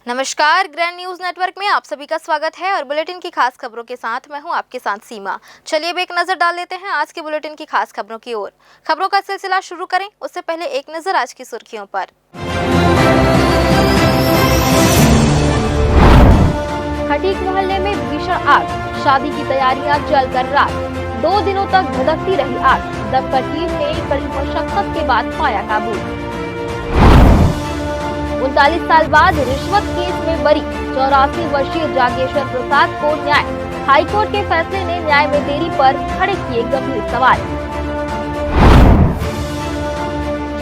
नमस्कार, grand news network में आप सभी का स्वागत है और बुलेटिन की खास खबरों के साथ मैं हूं आपके साथ सीमा। चलिए अब एक नजर डाल लेते हैं आज के बुलेटिन की खास खबरों की ओर। खबरों का सिलसिला शुरू करें उससे पहले एक नजर आज की सुर्खियों पर। खटीक मोहल्ले में भीषण आग, शादी की तैयारियां जलकर राख। 2 दिनों तक भड़कती रही आग, दमकल टीम ने कड़ी मशक्कत के बाद पाया काबू। 39 साल बाद रिश्वत केस में बरी 84 वर्षीय जागेश्वर प्रसाद को न्याय। हाईकोर्ट के फैसले ने न्याय में देरी पर खड़े किए गंभीर सवाल।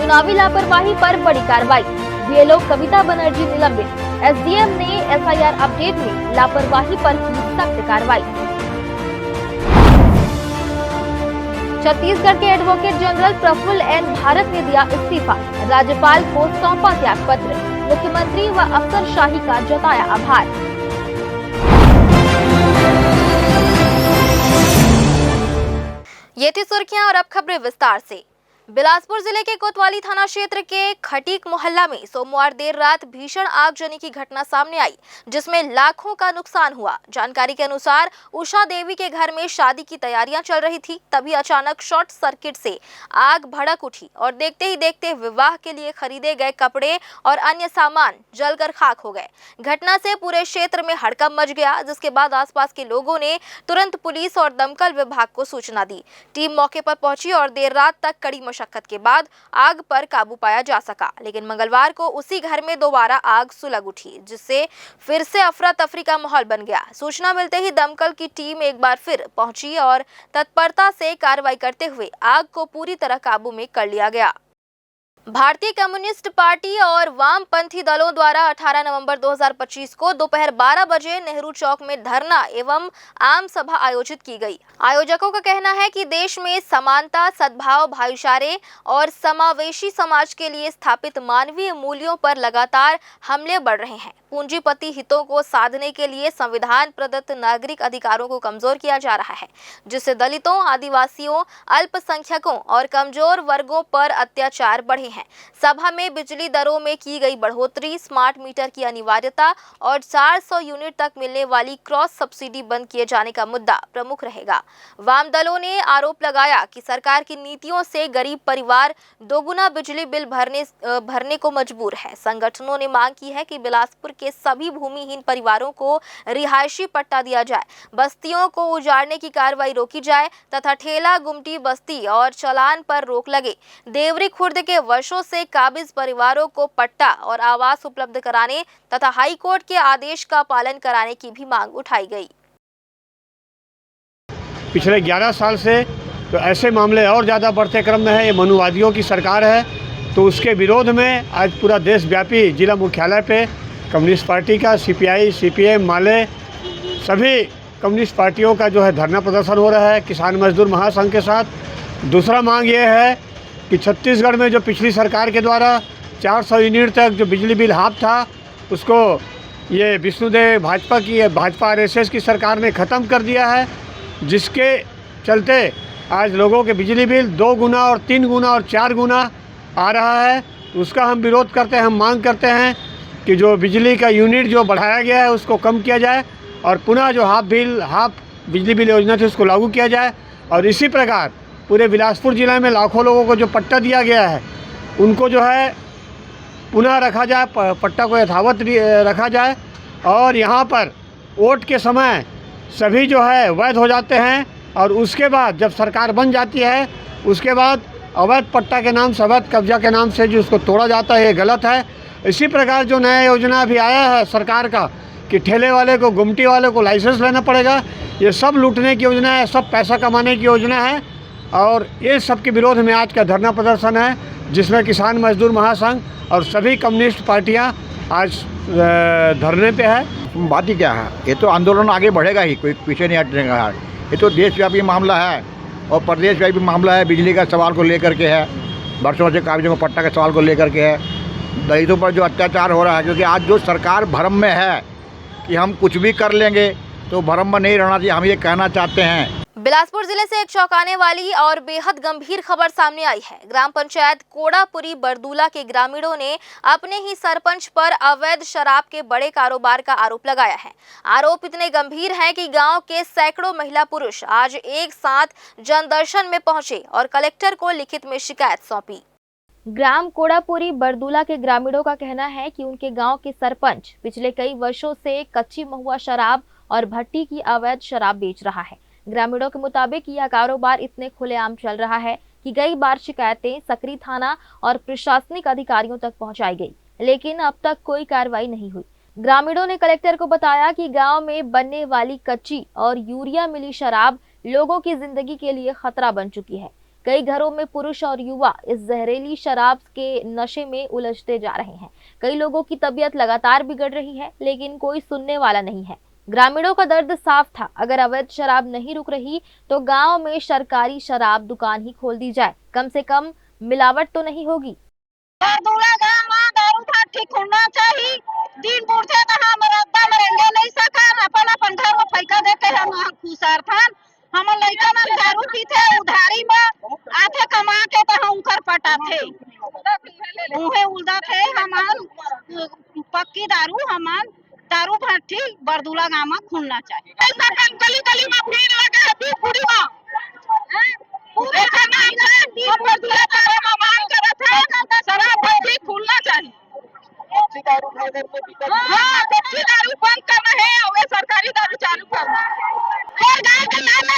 चुनावी लापरवाही पर बड़ी कार्रवाई, बीएलओ कविता बनर्जी निलंबित। एसडीएम ने एसआईआर अपडेट में लापरवाही पर की सख्त कार्रवाई। छत्तीसगढ़ के advocate general Prafulla N Bharat ने दिया इस्तीफा, राज्यपाल को सौंपा त्याग पत्र। मुख्यमंत्री व अफसरशाही का जताया आभार। ये थी सुर्खियां और अब खबरें विस्तार से। बिलासपुर जिले के कोतवाली थाना क्षेत्र के खटीक मोहल्ला में सोमवार देर रात भीषण आगजनी की घटना सामने आई, जिसमें लाखों का नुकसान हुआ। जानकारी के अनुसार उषा देवी के घर में शादी की तैयारियां चल रही थी, तभी अचानक शॉर्ट सर्किट से आग भड़क उठी और देखते ही देखते विवाह के लिए खरीदे गए कपड़े और अन्य सामान जलकर खाक हो गए। घटना से पूरे क्षेत्र में हड़कंप मच गया, जिसके बाद आसपास के लोगों ने तुरंत पुलिस और दमकल विभाग को सूचना दी। टीम मौके पर पहुंची और देर रात तक कड़ी मशक्कत के बाद आग पर काबू पाया जा सका, लेकिन मंगलवार को उसी घर में दोबारा आग सुलग उठी, जिससे फिर से अफरा तफरी का माहौल बन गया। सूचना मिलते ही दमकल की टीम एक बार फिर पहुंची और तत्परता से कार्रवाई करते हुए आग को पूरी तरह काबू में कर लिया गया। भारतीय कम्युनिस्ट पार्टी और वामपंथी दलों द्वारा 18 नवंबर 2025 को दोपहर 12 बजे नेहरू चौक में धरना एवं आम सभा आयोजित की गई। आयोजकों का कहना है कि देश में समानता, सद्भाव, भाईचारे और समावेशी समाज के लिए स्थापित मानवीय मूल्यों पर लगातार हमले बढ़ रहे हैं। पूंजीपति हितों को साधने के लिए संविधान प्रदत्त नागरिक अधिकारों को कमजोर किया जा रहा है, जिससे दलितों, आदिवासियों, अल्पसंख्यकों और कमजोर वर्गों पर अत्याचार बढ़े हैं। सभा में बिजली दरों में की गई बढ़ोतरी, स्मार्ट मीटर की अनिवार्यता और 400 यूनिट तक मिलने वाली क्रॉस सब्सिडी बंद किए जाने का मुद्दा प्रमुख रहेगा। वाम दलों ने आरोप लगाया कि सरकार की नीतियों से गरीब परिवार दोगुना बिजली बिल भरने को मजबूर है। संगठनों ने मांग की है कि बिलासपुर के सभी भूमिहीन परिवारों को रिहायशी पट्टा दिया जाए, बस्तियों को उजाड़ने की कार्रवाई रोकी जाए तथा ठेला, गुमटी, बस्ती और चालान पर रोक लगे। देवरी खुर्द के वर्षों से काबिज परिवारों को पट्टा और आवास उपलब्ध कराने तथा हाई कोर्ट के आदेश का पालन कराने की भी मांग उठाई गई। पिछले 11 साल से तो ऐसे मामले और ज़्यादा बढ़ते क्रम में है। ये मनुवादियों की सरकार है, तो उसके विरोध में आज पूरा देशव्यापी जिला मुख्यालय पे कम्युनिस्ट पार्टी का, सीपीआई, सीपीएम, माले, सभी कम्युनिस्ट पार्टियों का जो है धरना प्रदर्शन हो रहा है किसान मजदूर महासंघ के साथ। दूसरा मांग ये है कि छत्तीसगढ़ में जो पिछली सरकार के द्वारा 400 यूनिट तक जो बिजली बिल हाफ था, उसको ये विष्णुदेव भाजपा आरएसएस की सरकार ने ख़त्म कर दिया है, जिसके चलते आज लोगों के बिजली बिल 2 गुना और 3 गुना और 4 गुना आ रहा है। उसका हम विरोध करते हैं। हम मांग करते हैं कि जो बिजली का यूनिट जो बढ़ाया गया है उसको कम किया जाए और पुनः जो हाफ बिजली बिल योजना थी उसको लागू किया जाए। और इसी प्रकार पूरे बिलासपुर जिले में लाखों लोगों को जो पट्टा दिया गया है उनको जो है पुनः रखा जाए, पट्टा को यथावत रखा जाए। और यहाँ पर वोट के समय सभी जो है वैध हो जाते हैं और उसके बाद जब सरकार बन जाती है उसके बाद अवैध पट्टा के नाम से, अवैध कब्जा के नाम से जो उसको तोड़ा जाता है, ये गलत है। इसी प्रकार जो नया योजना अभी आया है सरकार का कि ठेले वाले को, गुमटी वाले को लाइसेंस लेना पड़ेगा, ये सब लूटने की योजना है, सब पैसा कमाने की योजना है। और ये सब के विरोध में आज का धरना प्रदर्शन है, जिसमें किसान मजदूर महासंघ और सभी कम्युनिस्ट पार्टियां आज धरने पे है। बात ही क्या है, ये तो आंदोलन आगे बढ़ेगा ही, कोई पीछे नहीं हटने का है। ये तो देशव्यापी मामला है और प्रदेशव्यापी मामला है। बिजली का सवाल को लेकर के है, वर्षों से कागजों को पट्टा के सवाल को लेकर के है। दलितों पर जो अत्याचार हो रहा है, क्योंकि आज जो सरकार भ्रम में है कि हम कुछ भी कर लेंगे, तो भ्रम में नहीं रहना चाहिए। हम ये कहना चाहते हैं बिलासपुर जिले से एक चौंकाने वाली और बेहद गंभीर खबर सामने आई है। ग्राम पंचायत कोड़ापुरी बरदूला के ग्रामीणों ने अपने ही सरपंच पर अवैध शराब के बड़े कारोबार का आरोप लगाया है। आरोप इतने गंभीर हैं कि गांव के सैकड़ों महिला पुरुष आज एक साथ जनदर्शन में पहुंचे और कलेक्टर को लिखित में शिकायत सौंपी। ग्राम कोड़ापुरी बरदूला के ग्रामीणों का कहना है कि उनके गांव के सरपंच पिछले कई वर्षों से कच्ची महुआ शराब और भट्टी की अवैध शराब बेच रहा है। ग्रामीणों के मुताबिक यह कारोबार इतने खुलेआम चल रहा है कि कई बार शिकायतें सकरी थाना और प्रशासनिक अधिकारियों तक पहुंचाई गई, लेकिन अब तक कोई कार्रवाई नहीं हुई। ग्रामीणों ने कलेक्टर को बताया कि गांव में बनने वाली कच्ची और यूरिया मिली शराब लोगों की जिंदगी के लिए खतरा बन चुकी है। कई घरों में पुरुष और युवा इस जहरीली शराब के नशे में उलझते जा रहे हैं। कई लोगों की तबीयत लगातार बिगड़ रही है, लेकिन कोई सुनने वाला नहीं है। ग्रामीणों का दर्द साफ था, अगर अवैध शराब नहीं रुक रही तो गांव में सरकारी शराब दुकान ही खोल दी जाए, कम से कम मिलावट तो नहीं होगी। बरदूला गांव में दारू था ठीक होना चाहिए। दिन बुढ़े तो हम रद्दा मरेंगे नहीं सका, अपन घर में पैसा देते हम खुशार थान हम लड़का में दारू पीते उधारी में आथे कमा के तो हम कर पटा थे मुहे उल्दा थे। हमान पक्की दारू भट्टी बरदूला गांव में खुलना चाहिए। ऐसा काम गली गली में भीड़ लगा है, भी पूरी में पूरे खाना हम बरदूला तारे में मांग करत है शराब भट्टी खुलना चाहिए। कच्ची दारू बंद करना है और सरकारी दारू चालू करना है। और गांव के नाना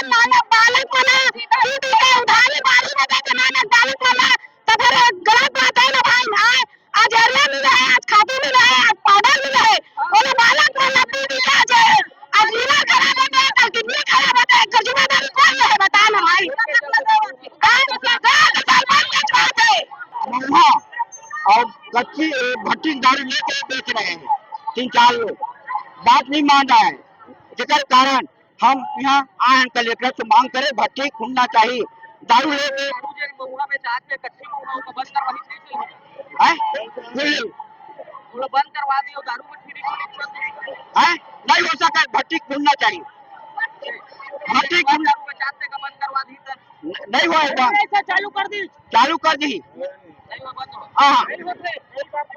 बालक बना दीदी के उधारी बारी में देके नाना बालक बना तो फिर गलत बात है ना भाई। हां आज अरिया मिल रहा है, आज खादी मिल रहा है, आज पाउडर मिल रहा है और बालक बना दीदी का आज लीवर खराब है तो किडनी खराब है, इसका जिम्मेदारी कौन है बता ना भाई। और कच्ची भट्टी दारू लेकर बेच रहे हैं 3-4 लोग, बात नहीं मान रहा है, जिसके कारण हम यहाँ आए हैं कलेक्टर से मांग करें भट्टी खुलना चाहिए। दारू लेके बंद करवा दियो दारू नहीं हो सका, भट्टी खुलना चाहिए। भट्टी बंद करवा दी नहीं हुआ, चालू कर दी। हाँ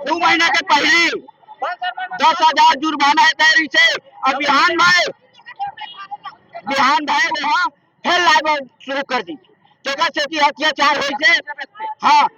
2 महीने के पहले 10,000 जुर्माना है से अब बिहान भाई वहाँ फिर लाइव शुरू कर दी जगह से कि अत्याचार हो। हाँ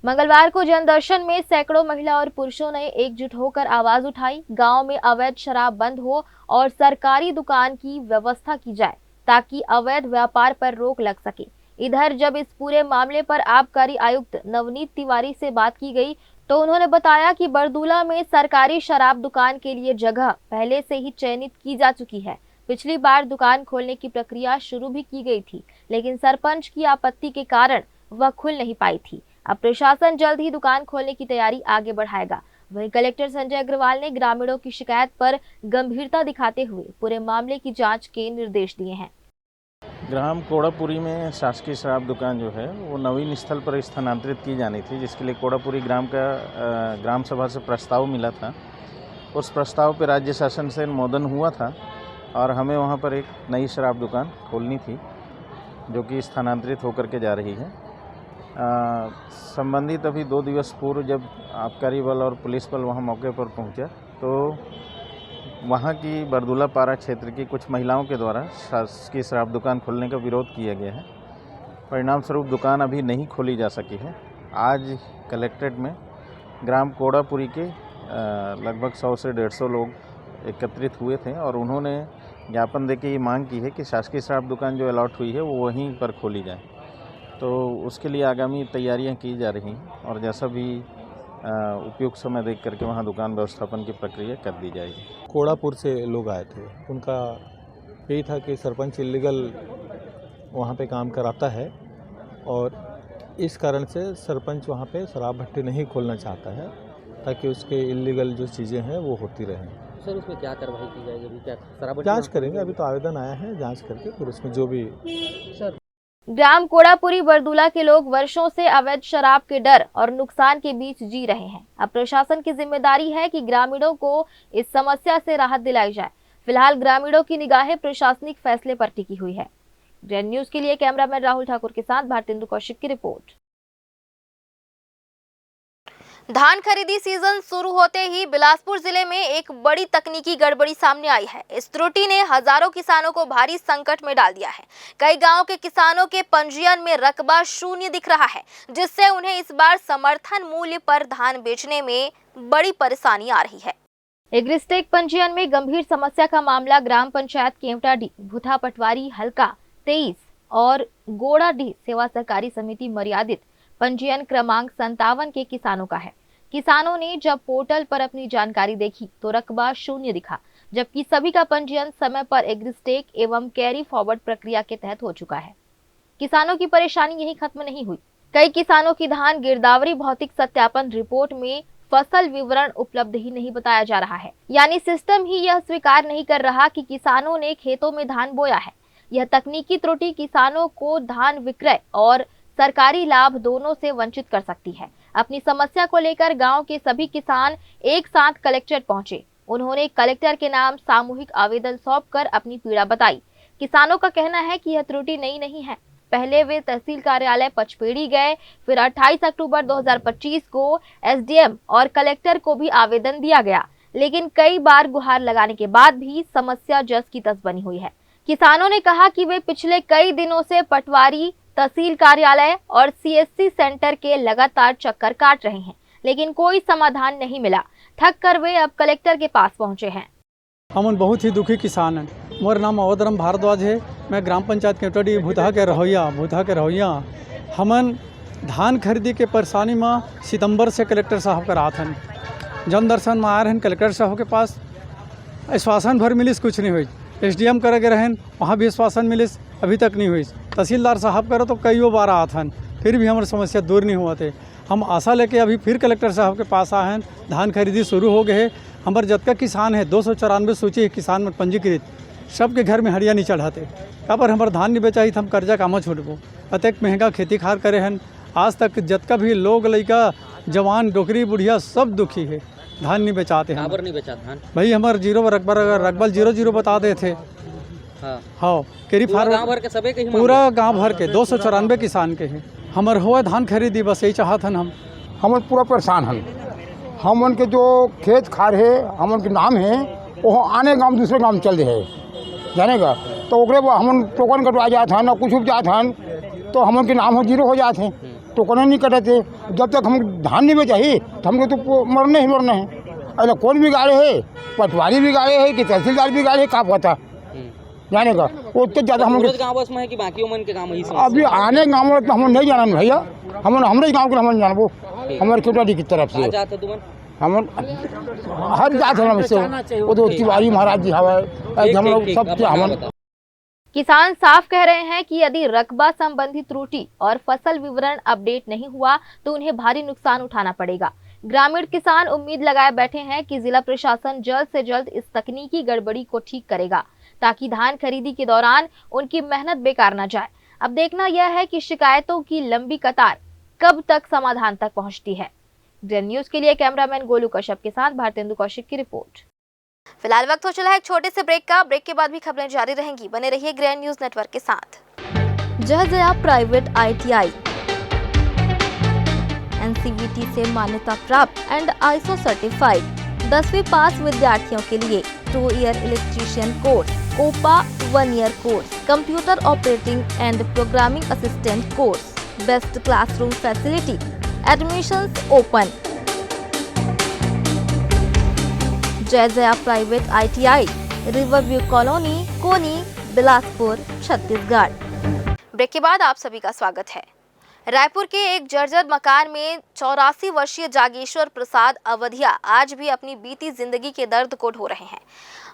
मंगलवार को जनदर्शन में सैकड़ों महिला और पुरुषों ने एकजुट होकर आवाज उठाई। गांव में अवैध शराब बंद हो और सरकारी दुकान की व्यवस्था की जाए ताकि अवैध व्यापार पर रोक लग सके। इधर जब इस पूरे मामले पर आबकारी आयुक्त नवनीत तिवारी से बात की गई तो उन्होंने बताया कि बरदूला में सरकारी शराब दुकान के लिए जगह पहले से ही चयनित की जा चुकी है। पिछली बार दुकान खोलने की प्रक्रिया शुरू भी की गई थी, लेकिन सरपंच की आपत्ति के कारण वह खुल नहीं पाई थी। अब प्रशासन जल्द ही दुकान खोलने की तैयारी आगे बढ़ाएगा। वहीं कलेक्टर संजय अग्रवाल ने ग्रामीणों की शिकायत पर गंभीरता दिखाते हुए पूरे मामले की जांच के निर्देश दिए हैं। ग्राम कोड़ापुरी में शासकीय शराब दुकान जो है वो नवीन स्थल पर स्थानांतरित की जानी थी, जिसके लिए कोड़ापुरी ग्राम का ग्राम सभा से प्रस्ताव मिला था। उस प्रस्ताव पर राज्य शासन से अनुमोदन हुआ था और हमें वहाँ पर एक नई शराब दुकान खोलनी थी जो कि स्थानांतरित होकर के जा रही है। संबंधित अभी 2 दिवस पूर्व जब आबकारी बल और पुलिस बल वहाँ मौके पर पहुँचा तो वहाँ की बरदूला पारा क्षेत्र की कुछ महिलाओं के द्वारा शासकीय शराब दुकान खोलने का विरोध किया गया है। परिणाम स्वरूप दुकान अभी नहीं खोली जा सकी है। आज कलेक्ट्रेट में ग्राम कोड़ापुरी के लगभग 100 से 150 लोग एकत्रित हुए थे और उन्होंने ज्ञापन देके ये मांग की है कि शासकीय शराब दुकान जो अलॉट हुई है वो वहीं पर खोली जाए। तो उसके लिए आगामी तैयारियां की जा रही हैं और जैसा भी उपयुक्त समय देख करके वहाँ दुकान व्यवस्थापन की प्रक्रिया कर दी जाएगी। कोड़ापुर से लोग आए थे, उनका यही था कि सरपंच इलीगल वहाँ पे काम कराता है और इस कारण से सरपंच वहाँ पे शराब भट्टी नहीं खोलना चाहता है ताकि उसके इलीगल जो चीज़ें हैं वो होती रहें। सर उसमें क्या कार्रवाई की जाएगी? अभी क्या शराब जांच करेंगे, अभी तो आवेदन आया है, जांच करके फिर उसमें जो भी। सर ग्राम कोड़ापुरी बरदूला के लोग वर्षों से अवैध शराब के डर और नुकसान के बीच जी रहे हैं। अब प्रशासन की जिम्मेदारी है कि ग्रामीणों को इस समस्या से राहत दिलाई जाए। फिलहाल ग्रामीणों की निगाहें प्रशासनिक फैसले पर टिकी हुई है। ग्रैंड न्यूज के लिए कैमरामैन राहुल ठाकुर के साथ भारतेंदु कौशिक की रिपोर्ट। धान खरीदी सीजन शुरू होते ही बिलासपुर जिले में एक बड़ी तकनीकी गड़बड़ी सामने आई है। इस त्रुटि ने हजारों किसानों को भारी संकट में डाल दिया है। कई गांवों के किसानों के पंजीयन में रकबा शून्य दिख रहा है, जिससे उन्हें इस बार समर्थन मूल्य पर धान बेचने में बड़ी परेशानी आ रही है। एग्रीस्टेक पंजीयन में गंभीर समस्या का मामला ग्राम पंचायत केवटाडीह, भूथा पटवारी हल्का 23 और गोड़ाडीह सेवा सहकारी समिति मर्यादित पंजीयन क्रमांक 57 के किसानों का है। किसानों ने जब पोर्टल पर अपनी जानकारी देखी तो रकबा शून्य दिखा, जबकि सभी का पंजीयन समय पर एग्रीस्टेक एवं कैरी फॉरवर्ड प्रक्रिया के तहत हो चुका है। किसानों की परेशानी यही खत्म नहीं हुई। कई किसानों की धान गिरदावरी भौतिक सत्यापन रिपोर्ट में फसल विवरण उपलब्ध ही नहीं बताया जा रहा है, यानी सिस्टम ही यह स्वीकार नहीं कर रहा कि किसानों ने खेतों में धान बोया है। यह तकनीकी त्रुटि किसानों को धान विक्रय और सरकारी लाभ दोनों से वंचित कर सकती है। अपनी समस्या को लेकर गांव के सभी किसान एक साथ कलेक्ट्रेट पहुंचे। उन्होंने कलेक्टर के नाम सामूहिक आवेदन सौंपकर अपनी पीड़ा बताई। किसानों का कहना है कि यह त्रुटि नई नहीं है। पहले वे तहसील कार्यालय पचपेड़ी गए, फिर 28 अक्टूबर 2025 को एसडीएम और कलेक्टर को भी आवेदन दिया गया, लेकिन कई बार गुहार लगाने के बाद भी समस्या जस की तस बनी हुई है। किसानों ने कहा कि वे पिछले कई दिनों से पटवारी, तहसील कार्यालय और सीएससी सेंटर के लगातार चक्कर काट रहे हैं, लेकिन कोई समाधान नहीं मिला। थक कर वे अब कलेक्टर के पास पहुंचे हैं। हम बहुत ही दुखी किसान हैं। मोर नाम अवधराम भारद्वाज है। मैं ग्राम पंचायत केवटाडीह भूथा के रहोइया हमन धान खरीदी के परेशानी में सितंबर से कलेक्टर साहब का रात हन जन दर्शन में आ रहे हैं। कलेक्टर साहब के पास आश्वासन भर मिलिस, कुछ नहीं हुई। एसडीएम करे गए रहन, वहाँ भी आश्वासन मिलिस, अभी तक नहीं हुई। तहसीलदार साहब करो तो कईयों बार आत हन, फिर भी हमारी समस्या दूर नहीं हुआ थे। हम आशा लेके अभी फिर कलेक्टर साहब के पास आए हैं। धान खरीदी शुरू हो गए है। हमारे जितना किसान है 294 सूची किसान में पंजीकृत, सबके घर में हरिया नहीं चढ़ाते। यहाँ पर हमारे धान नहीं बेचाई तो हम कर्जा कामा छोड़बो। अतक महंगा खेती खार करे हैं। आज तक जितना भी लोग लड़का जवान डोकरी बुढ़िया सब दुखी है, धान नहीं बेचाते हैं। नहीं बेचा धान भाई, हमारे जीरो रकबा 00 बता दे थे। हाँ केरी फार्म पूरा गांव भर के 294 किसान के हैं। हमारे हुआ धान खरीदी, बस यही चाहत हन। हम पूरा परेशान हन। हम उनके जो खेत खार है हम उनके नाम है, वो आने गांव दूसरे गांव चल रहे है, जानेगा। तो ओकरे हम टोकन कटवा जाते हैं ना कुछ उप जाते हैं, तो हम उनके नाम हो जीरो हो जाते हैं, टोकन नहीं कटते। जब तक हम धान नहीं बेचाही तो हमको तो मरना ही मरना है। अरे कौन भी गाड़े है, पटवारी भी गाड़े है कि तहसीलदार भी गाड़े है, का पता जाने का। वो तो ज़्यादा हम गाँव में है कि बाकी उमन के गाँव ही अभी आने गाँव में तो हम नहीं जाना भैया। हम हमारे गाँव के हम जानबो, हमारे केवटाडीह की तरफ से हम हर जात है। वो तो तिवारी महाराज जी हवा हम लोग सब हम। किसान साफ कह रहे हैं कि यदि रकबा संबंधी त्रुटि और फसल विवरण अपडेट नहीं हुआ तो उन्हें भारी नुकसान उठाना पड़ेगा। ग्रामीण किसान उम्मीद लगाए बैठे हैं कि जिला प्रशासन जल्द से जल्द इस तकनीकी गड़बड़ी को ठीक करेगा, ताकि धान खरीदी के दौरान उनकी मेहनत बेकार न जाए। अब देखना यह है कि शिकायतों की लंबी कतार कब तक समाधान तक पहुंचती है। ग्रैंड न्यूज के लिए कैमरामैन गोलू कश्यप के साथ भारतेंदु कौशिक की रिपोर्ट। फिलहाल वक्त हो चला है एक छोटे से ब्रेक का। ब्रेक के बाद भी खबरें जारी रहेंगी, बने रहिए ग्रैंड न्यूज नेटवर्क के साथ। जहजया प्राइवेट ITI NCVT से मान्यता प्राप्त एंड ISO सर्टिफाइड 10वीं पास विद्यार्थियों के लिए 2 year electrician course, COPA 1 year course, computer operating and programming assistant course, best classroom facility, admissions open. जहजया private ITI, riverview colony, Koni, Bilaspur, Chhattisgarh. Break के बाद आप सभी का स्वागत है। रायपुर के एक जर्जर मकान में 84 वर्षीय जागेश्वर प्रसाद अवधिया आज भी अपनी बीती जिंदगी के दर्द को ढो रहे हैं।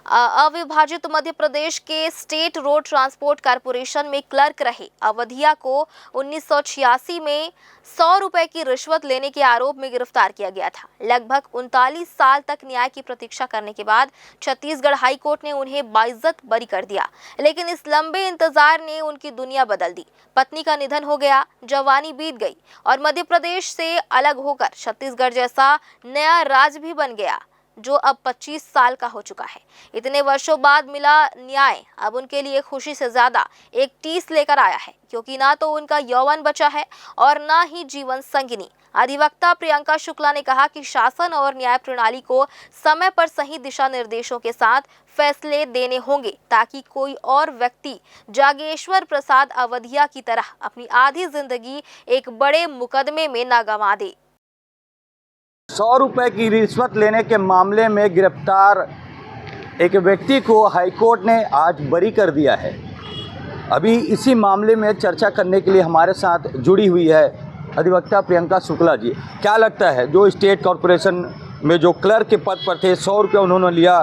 अविभाजित मध्य प्रदेश के स्टेट रोड ट्रांसपोर्ट कॉरपोरेशन में क्लर्क रहे अवधिया को 1986 में 100 रुपए की रिश्वत लेने के आरोप में गिरफ्तार किया गया था। लगभग 39 साल तक न्याय की प्रतीक्षा करने के बाद छत्तीसगढ़ हाई कोर्ट ने उन्हें बाइज्जत बरी कर दिया, लेकिन इस लंबे इंतजार ने उनकी दुनिया बदल दी। पत्नी का निधन हो गया, जवानी बीत गई, और मध्य प्रदेश से अलग होकर छत्तीसगढ़ जैसा नया राज्य भी बन गया। जो अब 25 साल का हो चुका है। इतने वर्षों बाद मिला न्याय अब उनके लिए खुशी से ज्यादा एक टीस लेकर आया है, क्योंकि ना तो उनका यौवन बचा है और ना ही जीवन संगिनी। अधिवक्ता प्रियंका शुक्ला ने कहा कि शासन और न्याय प्रणाली को समय पर सही दिशा निर्देशों के साथ फैसले देने होंगे, ताकि कोई और व्यक्ति जागेश्वर प्रसाद अवधिया की तरह अपनी आधी जिंदगी एक बड़े मुकदमे में न गंवा दे। 100 रुपए की रिश्वत लेने के मामले में गिरफ्तार एक व्यक्ति को हाईकोर्ट ने आज बरी कर दिया है। अभी इसी मामले में चर्चा करने के लिए हमारे साथ जुड़ी हुई है अधिवक्ता प्रियंका शुक्ला जी। क्या लगता है, जो स्टेट कॉरपोरेशन में जो क्लर्क के पद पर थे, 100 रुपये उन्होंने लिया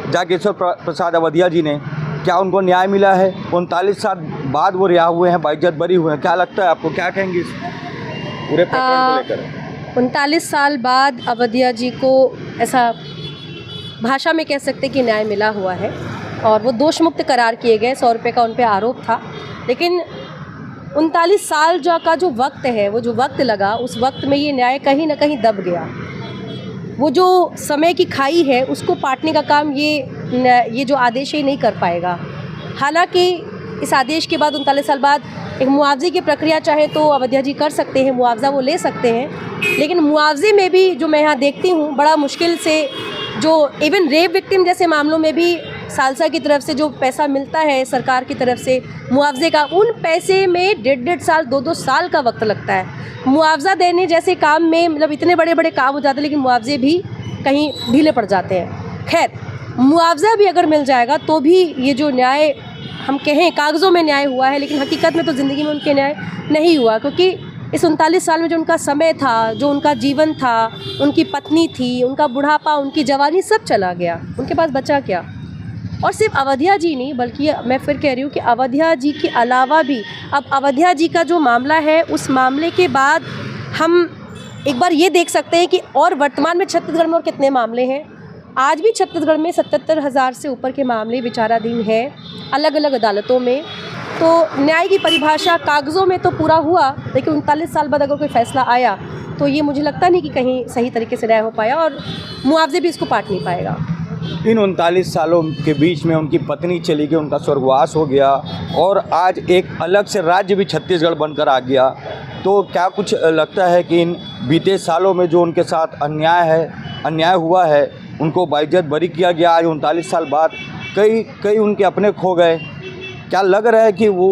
जागेश्वर प्रसाद अवधिया जी ने, क्या उनको न्याय मिला है? 39 साल बाद वो रिहा हुए हैं, बाइज्जत बरी हुए हैं। क्या लगता है आपको, क्या कहेंगे इस पूरे प्रकरण को लेकर? 39 साल बाद अवधिया जी को ऐसा भाषा में कह सकते कि न्याय मिला हुआ है और वो दोष मुक्त करार किए गए। 100 रुपये का उन पे आरोप था, लेकिन 39 साल का जो वक्त है, वो जो वक्त लगा, उस वक्त में ये न्याय कहीं ना कहीं दब गया। वो जो समय की खाई है उसको पाटने का काम ये जो आदेश है नहीं कर पाएगा। हालांकि इस आदेश के बाद 39 साल बाद एक मुआवजे की प्रक्रिया चाहे तो अवधिया जी कर सकते हैं, मुआवजा वो ले सकते हैं, लेकिन मुआवजे में भी जो मैं यहाँ देखती हूँ बड़ा मुश्किल से, जो इवन रेप विक्टिम जैसे मामलों में भी सालसा की तरफ से जो पैसा मिलता है सरकार की तरफ से मुआवजे का, उन पैसे में 1.5 साल 2-2 साल का वक्त लगता है। मुआवजा देने जैसे काम में मतलब इतने बड़े बड़े काम हो जाते हैं, लेकिन मुआवजे भी कहीं ढीले पड़ जाते हैं। खैर, मुआवजा भी अगर मिल जाएगा तो भी ये जो न्याय हम कहें कागज़ों में न्याय हुआ है, लेकिन हकीकत में तो ज़िंदगी में उनके न्याय नहीं हुआ, क्योंकि इस 39 साल में जो उनका समय था, जो उनका जीवन था, उनकी पत्नी थी, उनका बुढ़ापा, उनकी जवानी, सब चला गया। उनके पास बचा क्या? और सिर्फ अवधिया जी नहीं, बल्कि मैं फिर कह रही हूँ कि अवधिया जी के अलावा भी अब अवधिया जी का जो मामला है, उस मामले के बाद हम एक बार ये देख सकते हैं कि और वर्तमान में छत्तीसगढ़ में और कितने मामले हैं। आज भी छत्तीसगढ़ में 77,000 से ऊपर के मामले विचाराधीन हैं अलग अलग अदालतों में। तो न्याय की परिभाषा कागज़ों में तो पूरा हुआ, लेकिन 39 साल बाद अगर कोई फ़ैसला आया तो ये मुझे लगता नहीं कि कहीं सही तरीके से न्याय हो पाया और मुआवजे भी इसको पाट नहीं पाएगा। इन 39 सालों के बीच में उनकी पत्नी चली गई, उनका स्वर्गवास हो गया और आज एक अलग से राज्य भी छत्तीसगढ़ बनकर आ गया। तो क्या कुछ लगता है कि इन बीते सालों में जो उनके साथ अन्याय हुआ है, उनको बाइज्जत बरी किया गया, आज 39 साल बाद कई उनके अपने खो गए। क्या लग रहा है कि वो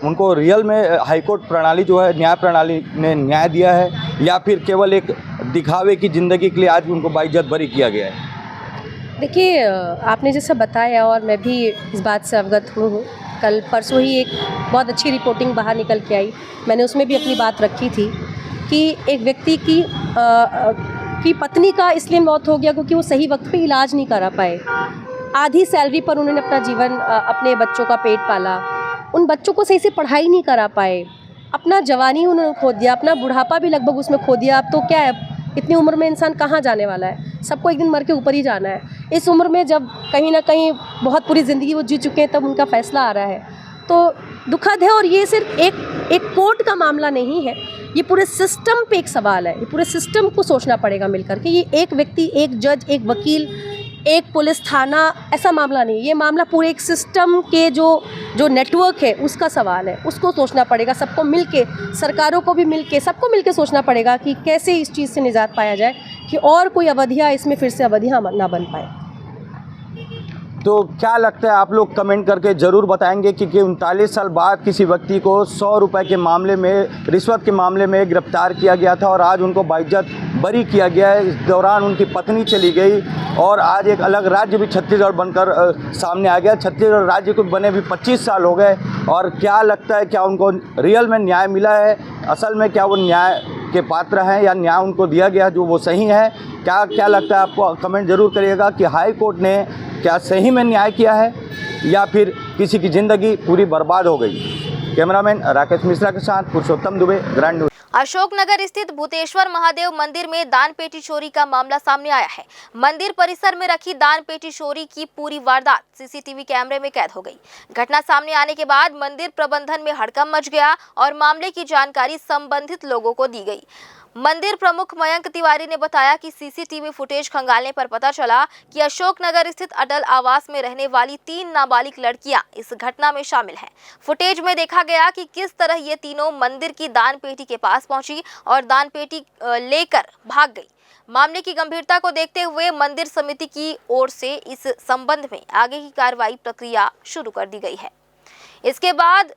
उनको रियल में हाईकोर्ट प्रणाली जो है, न्याय प्रणाली ने न्याय दिया है, या फिर केवल एक दिखावे की ज़िंदगी के लिए आज उनको बाइज्जत बरी किया गया है? देखिए, आपने जैसा बताया और मैं भी इस बात से अवगत हूँ। कल परसों ही एक बहुत अच्छी रिपोर्टिंग बाहर निकल के आई, मैंने उसमें भी अपनी बात रखी थी कि एक व्यक्ति की पत्नी का इसलिए मौत हो गया क्योंकि वो सही वक्त पे इलाज नहीं करा पाए। आधी सैलरी पर उन्होंने अपना जीवन, अपने बच्चों का पेट पाला, उन बच्चों को सही से पढ़ाई नहीं करा पाए, अपना जवानी उन्होंने खो दिया, अपना बुढ़ापा भी लगभग उसमें खो दिया। अब तो क्या है, इतनी उम्र में इंसान कहाँ जाने वाला है? सबको एक दिन मर के ऊपर ही जाना है। इस उम्र में जब कहीं ना कहीं बहुत पूरी ज़िंदगी वो जी चुके हैं, तब उनका फ़ैसला आ रहा है, तो दुखद है। और ये सिर्फ एक कोर्ट का मामला नहीं है, ये पूरे सिस्टम पे एक सवाल है। ये पूरे सिस्टम को सोचना पड़ेगा मिलकर के। ये एक व्यक्ति, एक जज, एक वकील, एक पुलिस थाना ऐसा मामला नहीं, ये मामला पूरे एक सिस्टम के जो नेटवर्क है उसका सवाल है। उसको सोचना पड़ेगा सबको मिलके, सरकारों को भी मिलके, सबको मिलके सोचना पड़ेगा कि कैसे इस चीज़ से निजात पाया जाए कि और कोई अवधिया इसमें फिर से अवधिया ना बन पाए। तो क्या लगता है, आप लोग कमेंट करके ज़रूर बताएंगे कि 39 साल बाद किसी व्यक्ति को 100 रुपये के मामले में, रिश्वत के मामले में गिरफ्तार किया गया था और आज उनको बाइज्जत बरी किया गया है। इस दौरान उनकी पत्नी चली गई और आज एक अलग राज्य भी छत्तीसगढ़ बनकर सामने आ गया। छत्तीसगढ़ राज्य को बने भी 25 साल हो गए। और क्या लगता है, क्या उनको रियल में न्याय मिला है? असल में क्या वो न्याय के पात्र हैं या न्याय उनको दिया गया जो वो सही है? क्या लगता है आपको? कमेंट ज़रूर करिएगा कि हाई कोर्ट ने क्या सही में न्याय किया है या फिर किसी की ज़िंदगी पूरी बर्बाद हो गई। कैमरामैन राकेश मिश्रा के साथ पुरुषोत्तम दुबे, ग्रैंड न्यूज़। अशोकनगर स्थित भूतेश्वर महादेव मंदिर में दान पेटी चोरी का मामला सामने आया है। मंदिर परिसर में रखी दान पेटी चोरी की पूरी वारदात सीसीटीवी कैमरे में कैद हो गई। घटना सामने आने के बाद मंदिर प्रबंधन में हड़कंप मच गया और मामले की जानकारी संबंधित लोगों को दी गई। मंदिर प्रमुख मयंक तिवारी ने बताया कि सीसीटीवी फुटेज खंगालने पर पता चला कि अशोकनगर स्थित अटल आवास में रहने वाली 3 नाबालिग लड़कियां इस घटना में शामिल हैं। फुटेज में देखा गया कि किस तरह ये तीनों मंदिर की दान पेटी के पास पहुंची और दान पेटी लेकर भाग गई। मामले की गंभीरता को देखते हुए मंदिर समिति की ओर से इस संबंध में आगे की कार्रवाई प्रक्रिया शुरू कर दी गई है। इसके बाद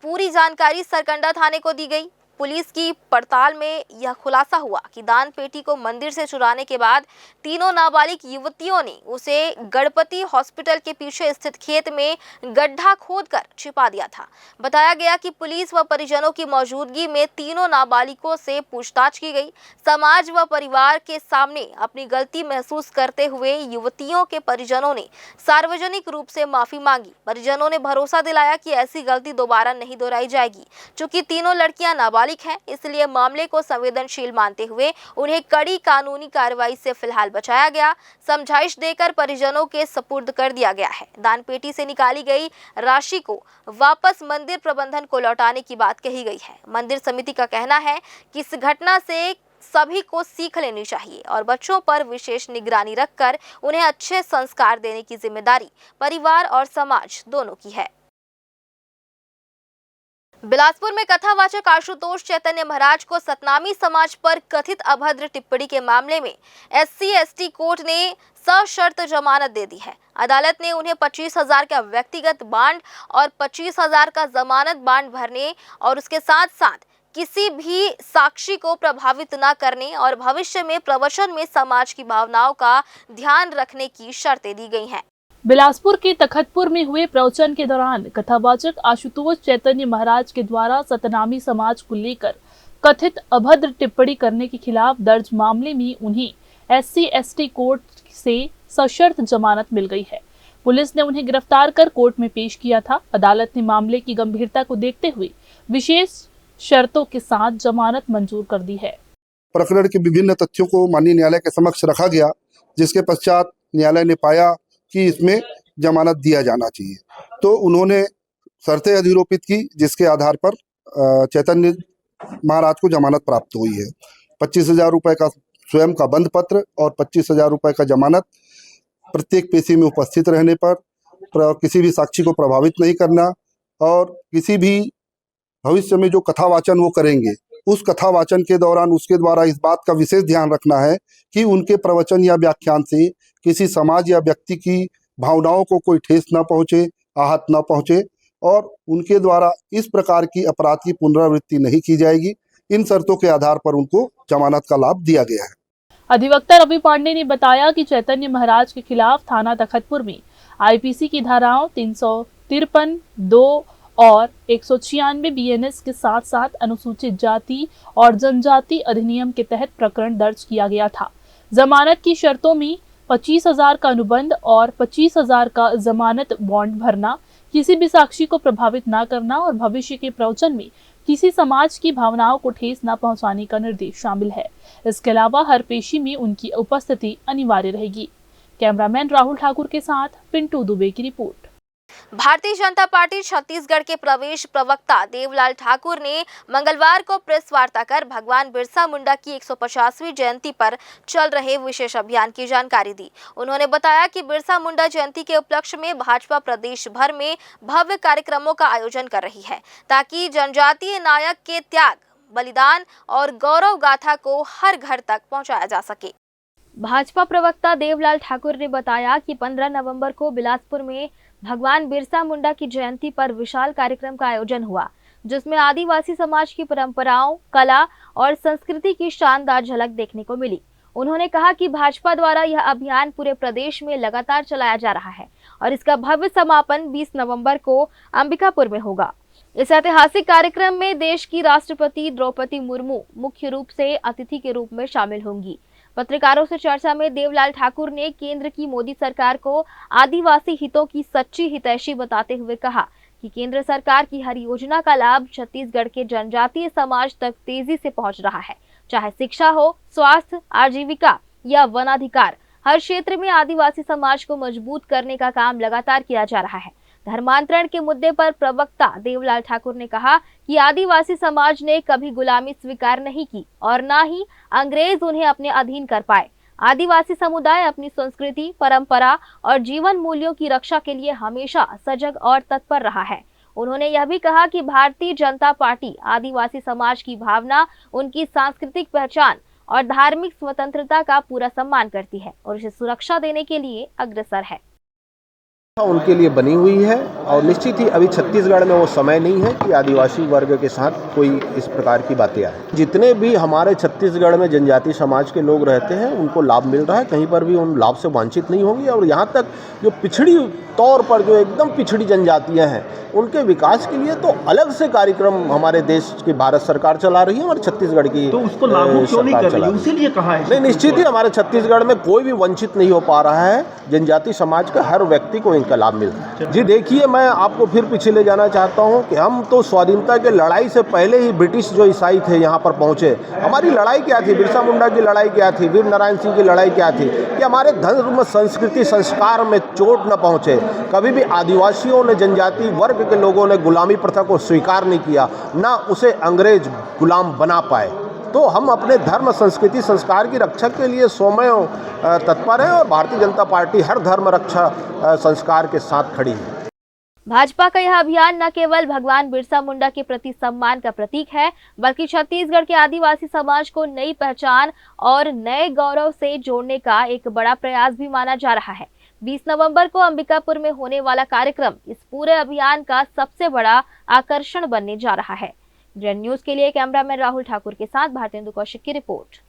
पूरी जानकारी सरकंडा थाने को दी गई। पुलिस की पड़ताल में यह खुलासा हुआ कि दान पेटी को मंदिर से चुराने के बाद तीनों नाबालिग युवतियों ने उसे गणपति हॉस्पिटल के पीछे स्थित खेत में गड्ढा खोदकर छिपा दिया था। बताया गया कि पुलिस व परिजनों की मौजूदगी में तीनों नाबालिगों से पूछताछ की गई। समाज व परिवार के सामने अपनी गलती महसूस करते हुए युवतियों के परिजनों ने सार्वजनिक रूप से माफी मांगी। परिजनों ने भरोसा दिलाया कि ऐसी गलती दोबारा नहीं दोहराई जाएगी। चूंकि तीनों लड़कियां नाबालिग हैं, इसलिए मामले को संवेदनशील मानते हुए उन्हें कड़ी कानूनी कार्रवाई से फिलहाल बचाया गया। समझाइश देकर परिजनों के सुपुर्द कर दिया गया है। दान पेटी से निकाली गई राशि को वापस मंदिर प्रबंधन को लौटाने की बात कही गई है। मंदिर समिति का कहना है कि इस घटना से सभी को सीख लेनी चाहिए और बच्चों पर विशेष निगरानी रखकर उन्हें अच्छे संस्कार देने की जिम्मेदारी परिवार और समाज दोनों की है। बिलासपुर में कथावाचक आशुतोष चैतन्य महाराज को सतनामी समाज पर कथित अभद्र टिप्पणी के मामले में SC/ST कोर्ट ने सशर्त जमानत दे दी है। अदालत ने उन्हें 25,000 का व्यक्तिगत बांड और 25,000 का जमानत बांड भरने और उसके साथ साथ किसी भी साक्षी को प्रभावित न करने और भविष्य में प्रवचन में समाज की भावनाओं का ध्यान रखने की शर्तें दी गई हैं। बिलासपुर के तखतपुर में हुए प्रवचन के दौरान कथावाचक आशुतोष चैतन्य महाराज के द्वारा सतनामी समाज को लेकर कथित अभद्र टिप्पणी करने के खिलाफ दर्ज मामले में उन्हें SC/ST कोर्ट से सशर्त जमानत मिल गई है। पुलिस ने उन्हें गिरफ्तार कर कोर्ट में पेश किया था। अदालत ने मामले की गंभीरता को देखते हुए विशेष शर्तों के साथ जमानत मंजूर कर दी है। प्रकरण के विभिन्न तथ्यों को माननीय न्यायालय के समक्ष रखा गया, जिसके पश्चात न्यायालय ने पाया कि इसमें जमानत दिया जाना चाहिए, तो उन्होंने शर्तें अधिरोपित की, जिसके आधार पर चैतन्य महाराज को जमानत प्राप्त हुई है। 25,000 रुपये का स्वयं का बंद पत्र और 25,000 रुपये का जमानत, प्रत्येक पेशी में उपस्थित रहने पर किसी भी साक्षी को प्रभावित नहीं करना और किसी भी भविष्य में जो कथावाचन वो करेंगे उस कथावाचन के दौरान उसके द्वारा इस बात का विशेष ध्यान रखना है कि उनके प्रवचन या व्याख्यान से किसी समाज या व्यक्ति की भावनाओं को कोई ठेस न पहुंचे, आहत न पहुंचे और उनके द्वारा इस प्रकार की अपराध की पुनरावृत्ति नहीं की जाएगी। इन शर्तों के आधार पर उनको जमानत का लाभ दिया गया है। अधिवक्ता रवि पांडे ने बताया कि चैतन्य महाराज के खिलाफ थाना तखतपुर में IPC की धाराओं 353, 2 और 196 BNS के साथ साथ अनुसूचित जाति और जनजाति अधिनियम के तहत प्रकरण दर्ज किया गया था। जमानत की शर्तों में 25,000 का अनुबंध और 25,000 का जमानत बॉन्ड भरना, किसी भी साक्षी को प्रभावित न करना और भविष्य के प्रवचन में किसी समाज की भावनाओं को ठेस न पहुंचाने का निर्देश शामिल है। इसके अलावा हर पेशी में उनकी उपस्थिति अनिवार्य रहेगी। कैमरामैन राहुल ठाकुर के साथ पिंटू दुबे की रिपोर्ट। भारतीय जनता पार्टी छत्तीसगढ़ के प्रदेश प्रवक्ता देवलाल ठाकुर ने मंगलवार को प्रेस वार्ता कर भगवान बिरसा मुंडा की 150वीं जयंती पर चल रहे विशेष अभियान की जानकारी दी। उन्होंने बताया कि बिरसा मुंडा जयंती के उपलक्ष्य में भाजपा प्रदेश भर में भव्य कार्यक्रमों का आयोजन कर रही है, ताकि जनजातीय नायक के त्याग, बलिदान और गौरव गाथा को हर घर तक पहुँचाया जा सके। भाजपा प्रवक्ता देवलाल ठाकुर ने बताया कि 15 नवंबर को बिलासपुर में भगवान बिरसा मुंडा की जयंती पर विशाल कार्यक्रम का आयोजन हुआ, जिसमें आदिवासी समाज की परंपराओं, कला और संस्कृति की शानदार झलक देखने को मिली। उन्होंने कहा कि भाजपा द्वारा यह अभियान पूरे प्रदेश में लगातार चलाया जा रहा है और इसका भव्य समापन 20 नवंबर को अंबिकापुर में होगा। इस ऐतिहासिक कार्यक्रम में देश की राष्ट्रपति द्रौपदी मुर्मू मुख्य रूप से अतिथि के रूप में शामिल होंगी। पत्रकारों से चर्चा में देवलाल ठाकुर ने केंद्र की मोदी सरकार को आदिवासी हितों की सच्ची हितैषी बताते हुए कहा कि केंद्र सरकार की हर योजना का लाभ छत्तीसगढ़ के जनजातीय समाज तक तेजी से पहुंच रहा है। चाहे शिक्षा हो, स्वास्थ्य, आजीविका या वनाधिकार, हर क्षेत्र में आदिवासी समाज को मजबूत करने का काम लगातार किया जा रहा है। धर्मांतरण के मुद्दे पर प्रवक्ता देवलाल ठाकुर ने कहा कि आदिवासी समाज ने कभी गुलामी स्वीकार नहीं की और न ही अंग्रेज उन्हें अपने अधीन कर पाए। आदिवासी समुदाय अपनी संस्कृति, परंपरा और जीवन मूल्यों की रक्षा के लिए हमेशा सजग और तत्पर रहा है। उन्होंने यह भी कहा कि भारतीय जनता पार्टी आदिवासी समाज की भावना, उनकी सांस्कृतिक पहचान और धार्मिक स्वतंत्रता का पूरा सम्मान करती है और उसे सुरक्षा देने के लिए अग्रसर है। उनके लिए बनी हुई है और निश्चित ही अभी छत्तीसगढ़ में वो समय नहीं है कि आदिवासी वर्ग के साथ कोई इस प्रकार की बातें आए। जितने भी हमारे छत्तीसगढ़ में जनजाति समाज के लोग रहते हैं उनको लाभ मिल रहा है, कहीं पर भी उन लाभ से वंचित नहीं होंगे। और यहाँ तक जो पिछड़ी तौर पर जो एकदम पिछड़ी जनजातियाँ हैं उनके विकास के लिए तो अलग से कार्यक्रम हमारे देश की भारत सरकार चला रही है, हमारे छत्तीसगढ़ की तो उसको लागू क्यों नहीं कर रही, इसीलिए कहा है। नहीं, निश्चित ही हमारे छत्तीसगढ़ में कोई भी वंचित नहीं हो पा रहा है। जनजाति समाज का हर व्यक्ति को इनका लाभ मिल रहा है। जी देखिए, मैं आपको फिर पीछे ले जाना चाहता हूँ कि हम तो स्वाधीनता के लड़ाई से पहले ही ब्रिटिश जो ईसाई थे यहाँ पर पहुँचे। हमारी लड़ाई क्या थी? बिरसा मुंडा की लड़ाई क्या थी? वीर नारायण सिंह की लड़ाई क्या थी? कि हमारे धर्म, संस्कृति, संस्कार में चोट न पहुँचे। कभी भी आदिवासियों ने, जनजाति वर्ग के लोगों ने गुलामी प्रथा को स्वीकार नहीं किया, ना उसे अंग्रेज गुलाम बना पाए। तो हम अपने धर्म, संस्कृति, संस्कार की रक्षा के लिए स्वयं तत्पर हैं और भारतीय जनता पार्टी हर धर्म रक्षा संस्कार के साथ खड़ी है। भाजपा का यह अभियान न केवल भगवान बिरसा मुंडा के प्रति सम्मान का प्रतीक है, बल्कि छत्तीसगढ़ के आदिवासी समाज को नई पहचान और नए गौरव से जोड़ने का एक बड़ा प्रयास भी माना जा रहा है। 20 नवंबर को अंबिकापुर में होने वाला कार्यक्रम इस पूरे अभियान का सबसे बड़ा आकर्षण बनने जा रहा है। ग्रैंड न्यूज के लिए कैमरामैन राहुल ठाकुर के साथ भारतेंदु कौशिक की रिपोर्ट।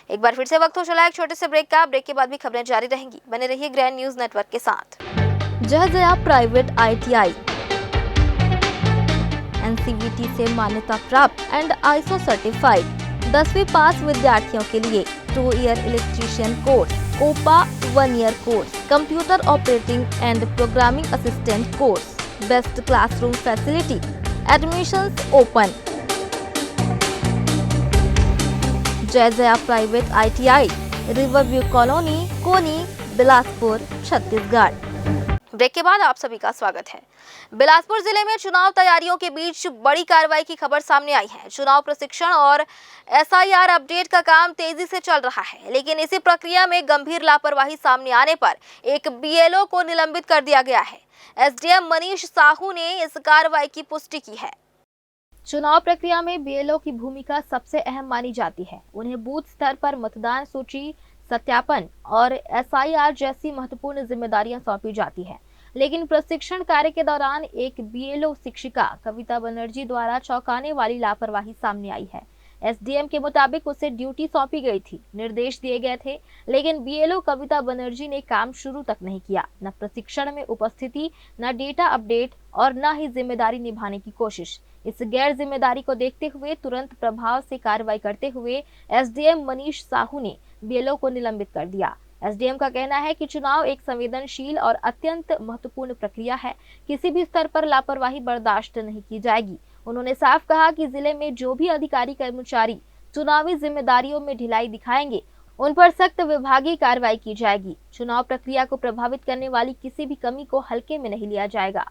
एक बार फिर से वक्त हो चला एक छोटे से ब्रेक का। ब्रेक के बाद भी खबरें जारी रहेंगी, बने रहिए ग्रैंड न्यूज नेटवर्क के साथ। जयजया प्राइवेट ITI NCVT से मान्यता प्राप्त एंड ISO सर्टिफाइड 10वीं पास विद्यार्थियों के लिए 2 year electrician course, COPA 1 year course, computer operating and programming assistant course, best classroom facility, admissions open. जयजया private ITI, riverview colony, Koni, Bilaspur, Chhattisgarh. Break के बाद आप सभी का स्वागत है। बिलासपुर जिले में चुनाव तैयारियों के बीच बड़ी कार्रवाई की खबर सामने आई है। चुनाव प्रशिक्षण और SIR अपडेट का काम तेजी से चल रहा है, लेकिन इसी प्रक्रिया में गंभीर लापरवाही सामने आने पर एक BLO को निलंबित कर दिया गया है। SDM मनीष साहू ने इस कार्रवाई की पुष्टि की है। चुनाव प्रक्रिया में BLO की भूमिका सबसे अहम मानी जाती है। उन्हें बूथ स्तर पर मतदान सूची सत्यापन और SIR जैसी महत्वपूर्ण जिम्मेदारियां सौंपी जाती है। लेकिन प्रशिक्षण कार्य के दौरान एक BLO शिक्षिका कविता बनर्जी द्वारा चौंकाने वाली लापरवाही सामने आई है। SDM के मुताबिक उसे ड्यूटी सौंपी गई थी, निर्देश दिए गए थे, लेकिन BLO कविता बनर्जी ने काम शुरू तक नहीं किया। न प्रशिक्षण में उपस्थिति, न डेटा अपडेट और न ही जिम्मेदारी निभाने की कोशिश। इस गैर जिम्मेदारी को देखते हुए तुरंत प्रभाव से कार्रवाई करते हुए SDM मनीष साहू ने BLO को निलंबित कर दिया। SDM का कहना है कि चुनाव एक संवेदनशील और अत्यंत महत्वपूर्ण प्रक्रिया है। किसी भी स्तर पर लापरवाही बर्दाश्त नहीं की जाएगी। उन्होंने साफ कहा कि जिले में जो भी अधिकारी कर्मचारी चुनावी जिम्मेदारियों में ढिलाई दिखाएंगे, उन पर सख्त विभागीय कार्रवाई की जाएगी। चुनाव प्रक्रिया को प्रभावित करने वाली किसी भी कमी को हल्के में नहीं लिया जाएगा।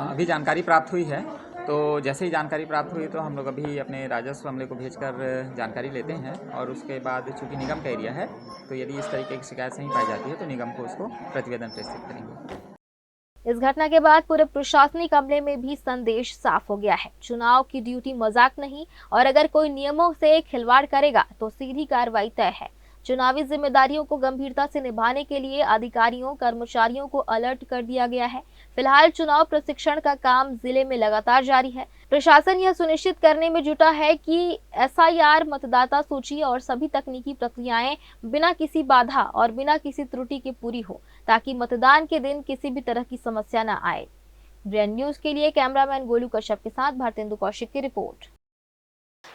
अभी जानकारी प्राप्त हुई है, तो जैसे ही जानकारी प्राप्त हुई तो हम लोग अभी अपने राजस्व अमले को भेजकर जानकारी लेते हैं और उसके बाद चूंकि निगम का एरिया है तो यदि इस तरीके की शिकायत नहीं पाई जाती है तो निगम को उसको प्रतिवेदन प्रेषित करेंगे। इस घटना के बाद पूरे प्रशासनिक अमले में भी संदेश साफ हो गया है। चुनाव की ड्यूटी मजाक नहीं और अगर कोई नियमों से खिलवाड़ करेगा तो सीधी कार्रवाई तय है। चुनावी जिम्मेदारियों को गंभीरता से निभाने के लिए अधिकारियों, कर्मचारियों को अलर्ट कर दिया गया है। फिलहाल चुनाव प्रशिक्षण का काम जिले में लगातार जारी है। प्रशासन यह सुनिश्चित करने में जुटा है कि SIR, मतदाता सूची और सभी तकनीकी प्रक्रियाएं बिना किसी बाधा और बिना किसी त्रुटि के पूरी हो, ताकि मतदान के दिन किसी भी तरह की समस्या न आए। ग्रैंड न्यूज के लिए कैमरामैन गोलू कश्यप के साथ भारतेंदु कौशिक की रिपोर्ट।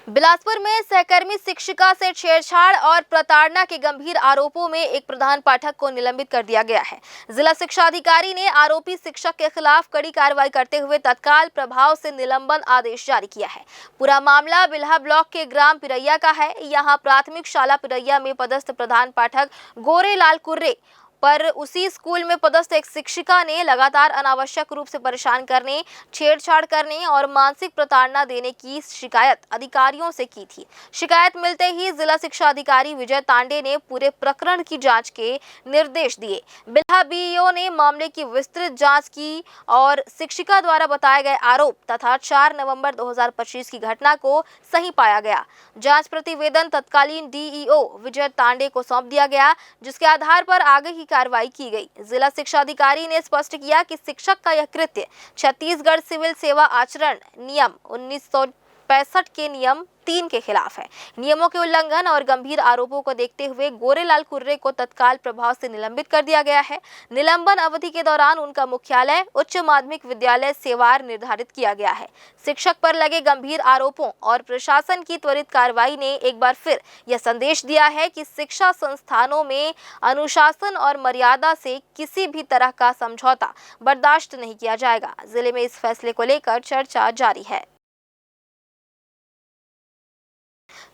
बिलासपुर में सहकर्मी शिक्षिका से छेड़छाड़ और प्रताड़ना के गंभीर आरोपों में एक प्रधान पाठक को निलंबित कर दिया गया है। जिला शिक्षा अधिकारी ने आरोपी शिक्षक के खिलाफ कड़ी कार्रवाई करते हुए तत्काल प्रभाव से निलंबन आदेश जारी किया है। पूरा मामला बिल्हा ब्लॉक के ग्राम पिरैया का है। यहां प्राथमिक शाला पिरैया में पदस्थ प्रधान पाठक गोरेलाल कुर्रे पर उसी स्कूल में पदस्थ एक शिक्षिका ने लगातार अनावश्यक रूप से परेशान करने, छेड़छाड़ करने और मानसिक प्रताड़ना देने की शिकायत अधिकारियों से की थी। शिकायत मिलते ही जिला शिक्षा अधिकारी विजय तांडे ने पूरे प्रकरण की जांच के निर्देश दिए। बिल्हा बीईओ ने मामले की विस्तृत जांच की और शिक्षिका द्वारा बताए गए आरोप तथा 4 नवंबर 2025 की घटना को सही पाया गया। जांच प्रतिवेदन तत्कालीन डीईओ विजय तांडे को सौंप दिया गया, जिसके आधार पर आगे की कार्रवाई की गई। जिला शिक्षा अधिकारी ने स्पष्ट किया कि शिक्षक का यह कृत्य छत्तीसगढ़ सिविल सेवा आचरण नियम 1965 के नियम 3 के खिलाफ है। नियमों के उल्लंघन और गंभीर आरोपों को देखते हुए गोरेलाल कुर्रे को तत्काल प्रभाव से निलंबित कर दिया गया है। निलंबन अवधि के दौरान उनका मुख्यालय उच्च माध्यमिक विद्यालय सेवार निर्धारित किया गया है। शिक्षक पर लगे गंभीर आरोपों और प्रशासन की त्वरित कार्रवाई ने एक बार फिर यह संदेश दिया है कि शिक्षा संस्थानों में अनुशासन और मर्यादा से किसी भी तरह का समझौता बर्दाश्त नहीं किया जाएगा। जिले में इस फैसले को लेकर चर्चा जारी है।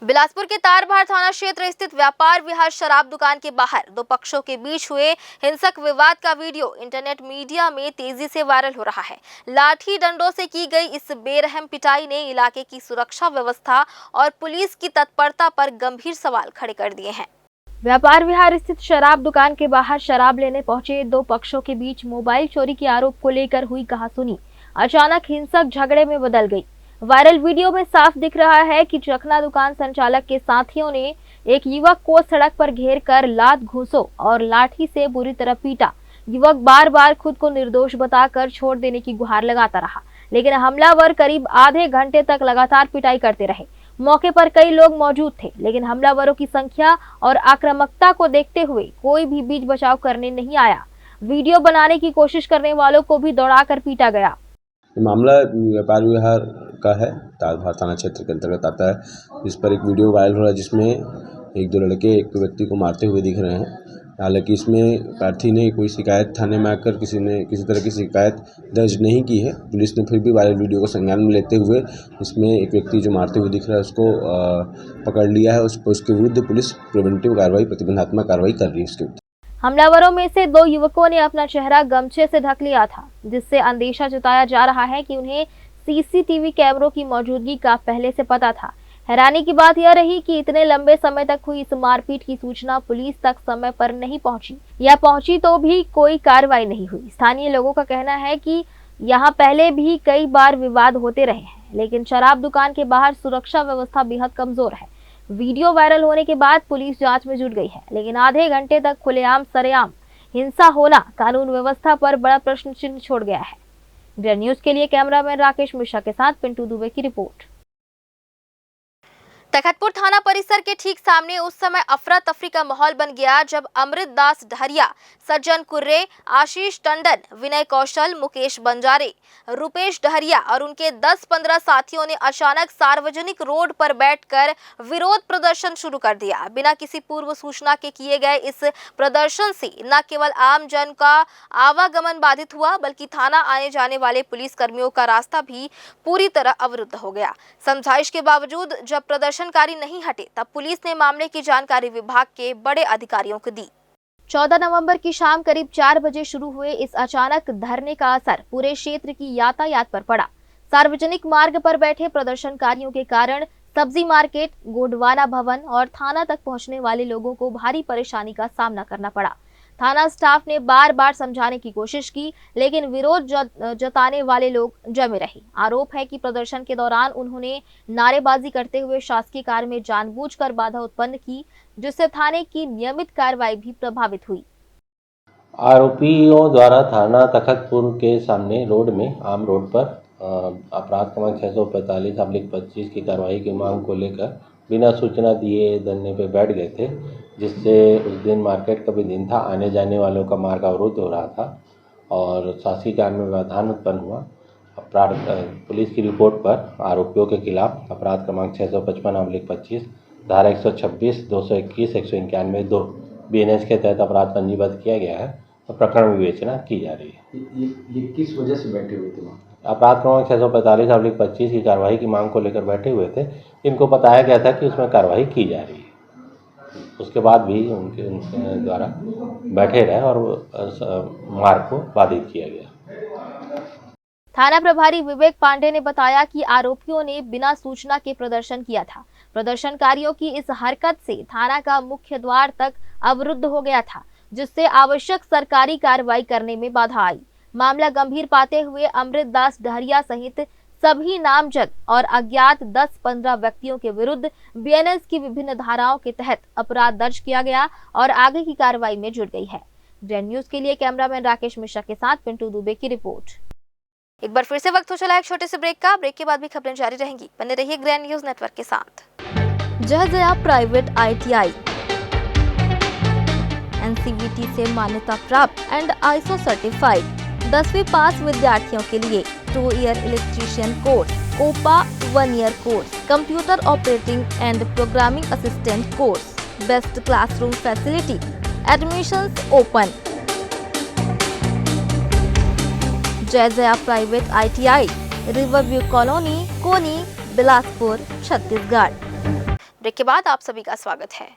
बिलासपुर के तारभार थाना क्षेत्र स्थित व्यापार विहार शराब दुकान के बाहर दो पक्षों के बीच हुए हिंसक विवाद का वीडियो इंटरनेट मीडिया में तेजी से वायरल हो रहा है। लाठी डंडों से की गई इस बेरहम पिटाई ने इलाके की सुरक्षा व्यवस्था और पुलिस की तत्परता पर गंभीर सवाल खड़े कर दिए हैं। व्यापार विहार स्थित शराब दुकान के बाहर शराब लेने पहुंचे दो पक्षों के बीच मोबाइल चोरी के आरोप को लेकर हुई कहासुनी अचानक हिंसक झगड़े में बदल गई। वायरल वीडियो में साफ दिख रहा है कि चखना दुकान संचालक के साथियों ने एक युवक को सड़क पर घेर कर लात घूंसों और लाठी से बुरी तरह पीटा। युवक बार बार खुद को निर्दोष बताकर छोड़ देने की गुहार लगाता रहा, लेकिन हमलावर करीब आधे घंटे तक लगातार पिटाई करते रहे। मौके पर कई लोग मौजूद थे, लेकिन हमलावरों की संख्या और आक्रामकता को देखते हुए कोई भी बीच बचाव करने नहीं आया। वीडियो बनाने की कोशिश करने वालों को भी दौड़ाकर पीटा गया। मामला व्यापार विहार का है, तारभार थाना क्षेत्र के अंतर्गत आता है। इस पर एक वीडियो वायरल हो रहा है जिसमें एक दो लड़के एक व्यक्ति को मारते हुए दिख रहे हैं। हालांकि इसमें प्रार्थी ने कोई शिकायत थाने में आकर किसी तरह की शिकायत दर्ज नहीं की है। पुलिस ने फिर भी वायरल वीडियो को संज्ञान में लेते हुए इसमें एक व्यक्ति जो मारते हुए दिख रहा है उसको पकड़ लिया है। उसके विरुद्ध पुलिस प्रिवेंटिव कार्रवाई, प्रतिबंधात्मक कार्रवाई कर रही है। इसके हमलावरों में से दो युवकों ने अपना चेहरा गमछे से ढक लिया था, जिससे अंदेशा जताया जा रहा है कि उन्हें सीसीटीवी कैमरों की मौजूदगी का पहले से पता था। हैरानी की बात यह रही कि इतने लंबे समय तक हुई इस मारपीट की सूचना पुलिस तक समय पर नहीं पहुंची, या पहुंची तो भी कोई कार्रवाई नहीं हुई। स्थानीय लोगों का कहना है कि यहाँ पहले भी कई बार विवाद होते रहे हैं, लेकिन शराब दुकान के बाहर सुरक्षा व्यवस्था बेहद कमजोर है। वीडियो वायरल होने के बाद पुलिस जांच में जुट गई है, लेकिन आधे घंटे तक खुलेआम सरेआम हिंसा होना कानून व्यवस्था पर बड़ा प्रश्न चिन्ह छोड़ गया है। इंडिया न्यूज के लिए कैमरामैन राकेश मिश्रा के साथ पिंटू दुबे की रिपोर्ट। तखतपुर थाना परिसर के ठीक सामने उस समय अफरा तफरी का माहौल बन गया जब अमृत दास ढहरिया, सज्जन कुर्रे, आशीष टंडन, विनय कौशल, मुकेश बंजारे, रुपेश ढहरिया और उनके 10-15 साथियों ने अचानक सार्वजनिक रोड पर बैठकर विरोध प्रदर्शन शुरू कर दिया। बिना किसी पूर्व सूचना के किए गए इस प्रदर्शन से न केवल आम जन का आवागमन बाधित हुआ, बल्कि थाना आने जाने वाले पुलिस कर्मियों का रास्ता भी पूरी तरह अवरुद्ध हो गया। समझाइश के बावजूद जब प्रदर्शनकारी नहीं हटे, तब पुलिस ने मामले की जानकारी विभाग के बड़े अधिकारियों को दी। 14 नवंबर की शाम करीब 4 बजे शुरू हुए इस अचानक धरने का असर पूरे क्षेत्र की यातायात पर पड़ा। सार्वजनिक मार्ग पर बैठे प्रदर्शनकारियों के कारण सब्जी मार्केट, गोंडवाना भवन और थाना तक पहुंचने वाले लोगों को भारी परेशानी का सामना करना पड़ा। थाना स्टाफ ने बार बार समझाने की कोशिश की, लेकिन विरोध जताने वाले लोग जमे रहे। आरोप है कि प्रदर्शन के दौरान उन्होंने नारेबाजी करते हुए शासकीय कार्य में जानबूझकर बाधा उत्पन्न की, जिससे थाने की नियमित कार्रवाई भी प्रभावित हुई। आरोपियों द्वारा थाना तखतपुर के सामने रोड में आम रोड पर अपराध क्रमांक 645/25 की कार्रवाई की मांग को लेकर बिना सूचना दिए धरने पे बैठ गए थे, जिससे उस दिन मार्केट का भी दिन था, आने जाने वालों का मार्ग अवरुद्ध हो रहा था और शासकीय कार्य में व्यवधान उत्पन्न हुआ। पुलिस की रिपोर्ट पर आरोपियों के खिलाफ अपराध क्रमांक 655/25 धारा 126, 221, 191(2) BNS के तहत अपराध पंजीबद्ध किया गया है और प्रकरण विवेचना की जा रही है। ये किस वजह से बैठे हुए थे वहाँ? अपराध क्रमांक 645/25 की कार्रवाई की मांग को लेकर बैठे हुए थे। इनको बताया गया था कि उसमें कार्रवाई की जा रही है। उसके बाद भी उनके द्वारा बैठे रहे और मार्ग को बाधित किया गया। थाना प्रभारी विवेक पांडे ने बताया कि आरोपियों ने बिना सूचना के प्रदर्शन किया था। प्रदर्शनकारियों की इस हरकत से थाना का मुख्य द्वार तक अवरुद्ध हो गया था, जिससे आवश्यक सरकारी कार्रवाई करने में बाधा आई। मामला गंभीर पाते हुए अमृत दास डहरिया सहित सभी नामजद और अज्ञात 10-15 व्यक्तियों के विरुद्ध बीएनएस की विभिन्न धाराओं के तहत अपराध दर्ज किया गया और आगे की कार्रवाई में जुट गई है। ग्रैंड न्यूज के लिए कैमरामैन राकेश मिश्रा के साथ पिंटू दुबे की रिपोर्ट। एक बार फिर से वक्त हो चला एक छोटे से ब्रेक का। ब्रेक के बाद भी खबरें जारी रहेंगी। बने रहिए ग्रैंड न्यूज नेटवर्क के साथ। जहजया प्राइवेट ITI NCVT से मान्यता प्राप्त एंड ISO सर्टिफाइड 10वीं पास विद्यार्थियों के लिए 2 year electrician course, COPA 1 year course, computer operating and programming assistant course, best classroom facility, admissions open. जहजया private ITI, riverview colony, Koni, Bilaspur, Chhattisgarh. Break के बाद आप सभी का स्वागत है।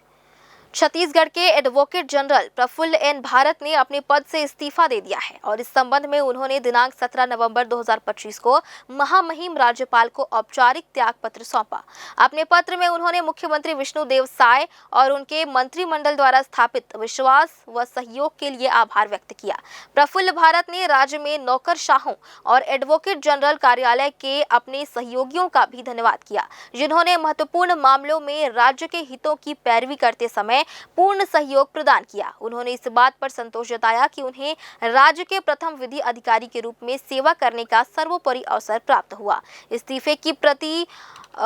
छत्तीसगढ़ के advocate general Prafulla N Bharat ने अपने पद से इस्तीफा दे दिया है और इस संबंध में उन्होंने दिनांक 17 नवंबर 2025 को महामहिम राज्यपाल को औपचारिक त्याग पत्र सौंपा। अपने पत्र में उन्होंने मुख्यमंत्री विष्णुदेव साय और उनके मंत्रिमंडल द्वारा स्थापित विश्वास व सहयोग के लिए आभार व्यक्त किया। प्रफुल्ल भारत ने राज्य में नौकरशाहों और एडवोकेट जनरल कार्यालय के अपने सहयोगियों का भी धन्यवाद किया, जिन्होंने महत्वपूर्ण मामलों में राज्य के हितों की पैरवी करते समय पूर्ण सहयोग प्रदान किया। उन्होंने इस बात पर संतोष जताया कि उन्हें राज्य के प्रथम विधि अधिकारी के रूप में सेवा करने का सर्वोपरि अवसर प्राप्त हुआ। इस्तीफे की प्रति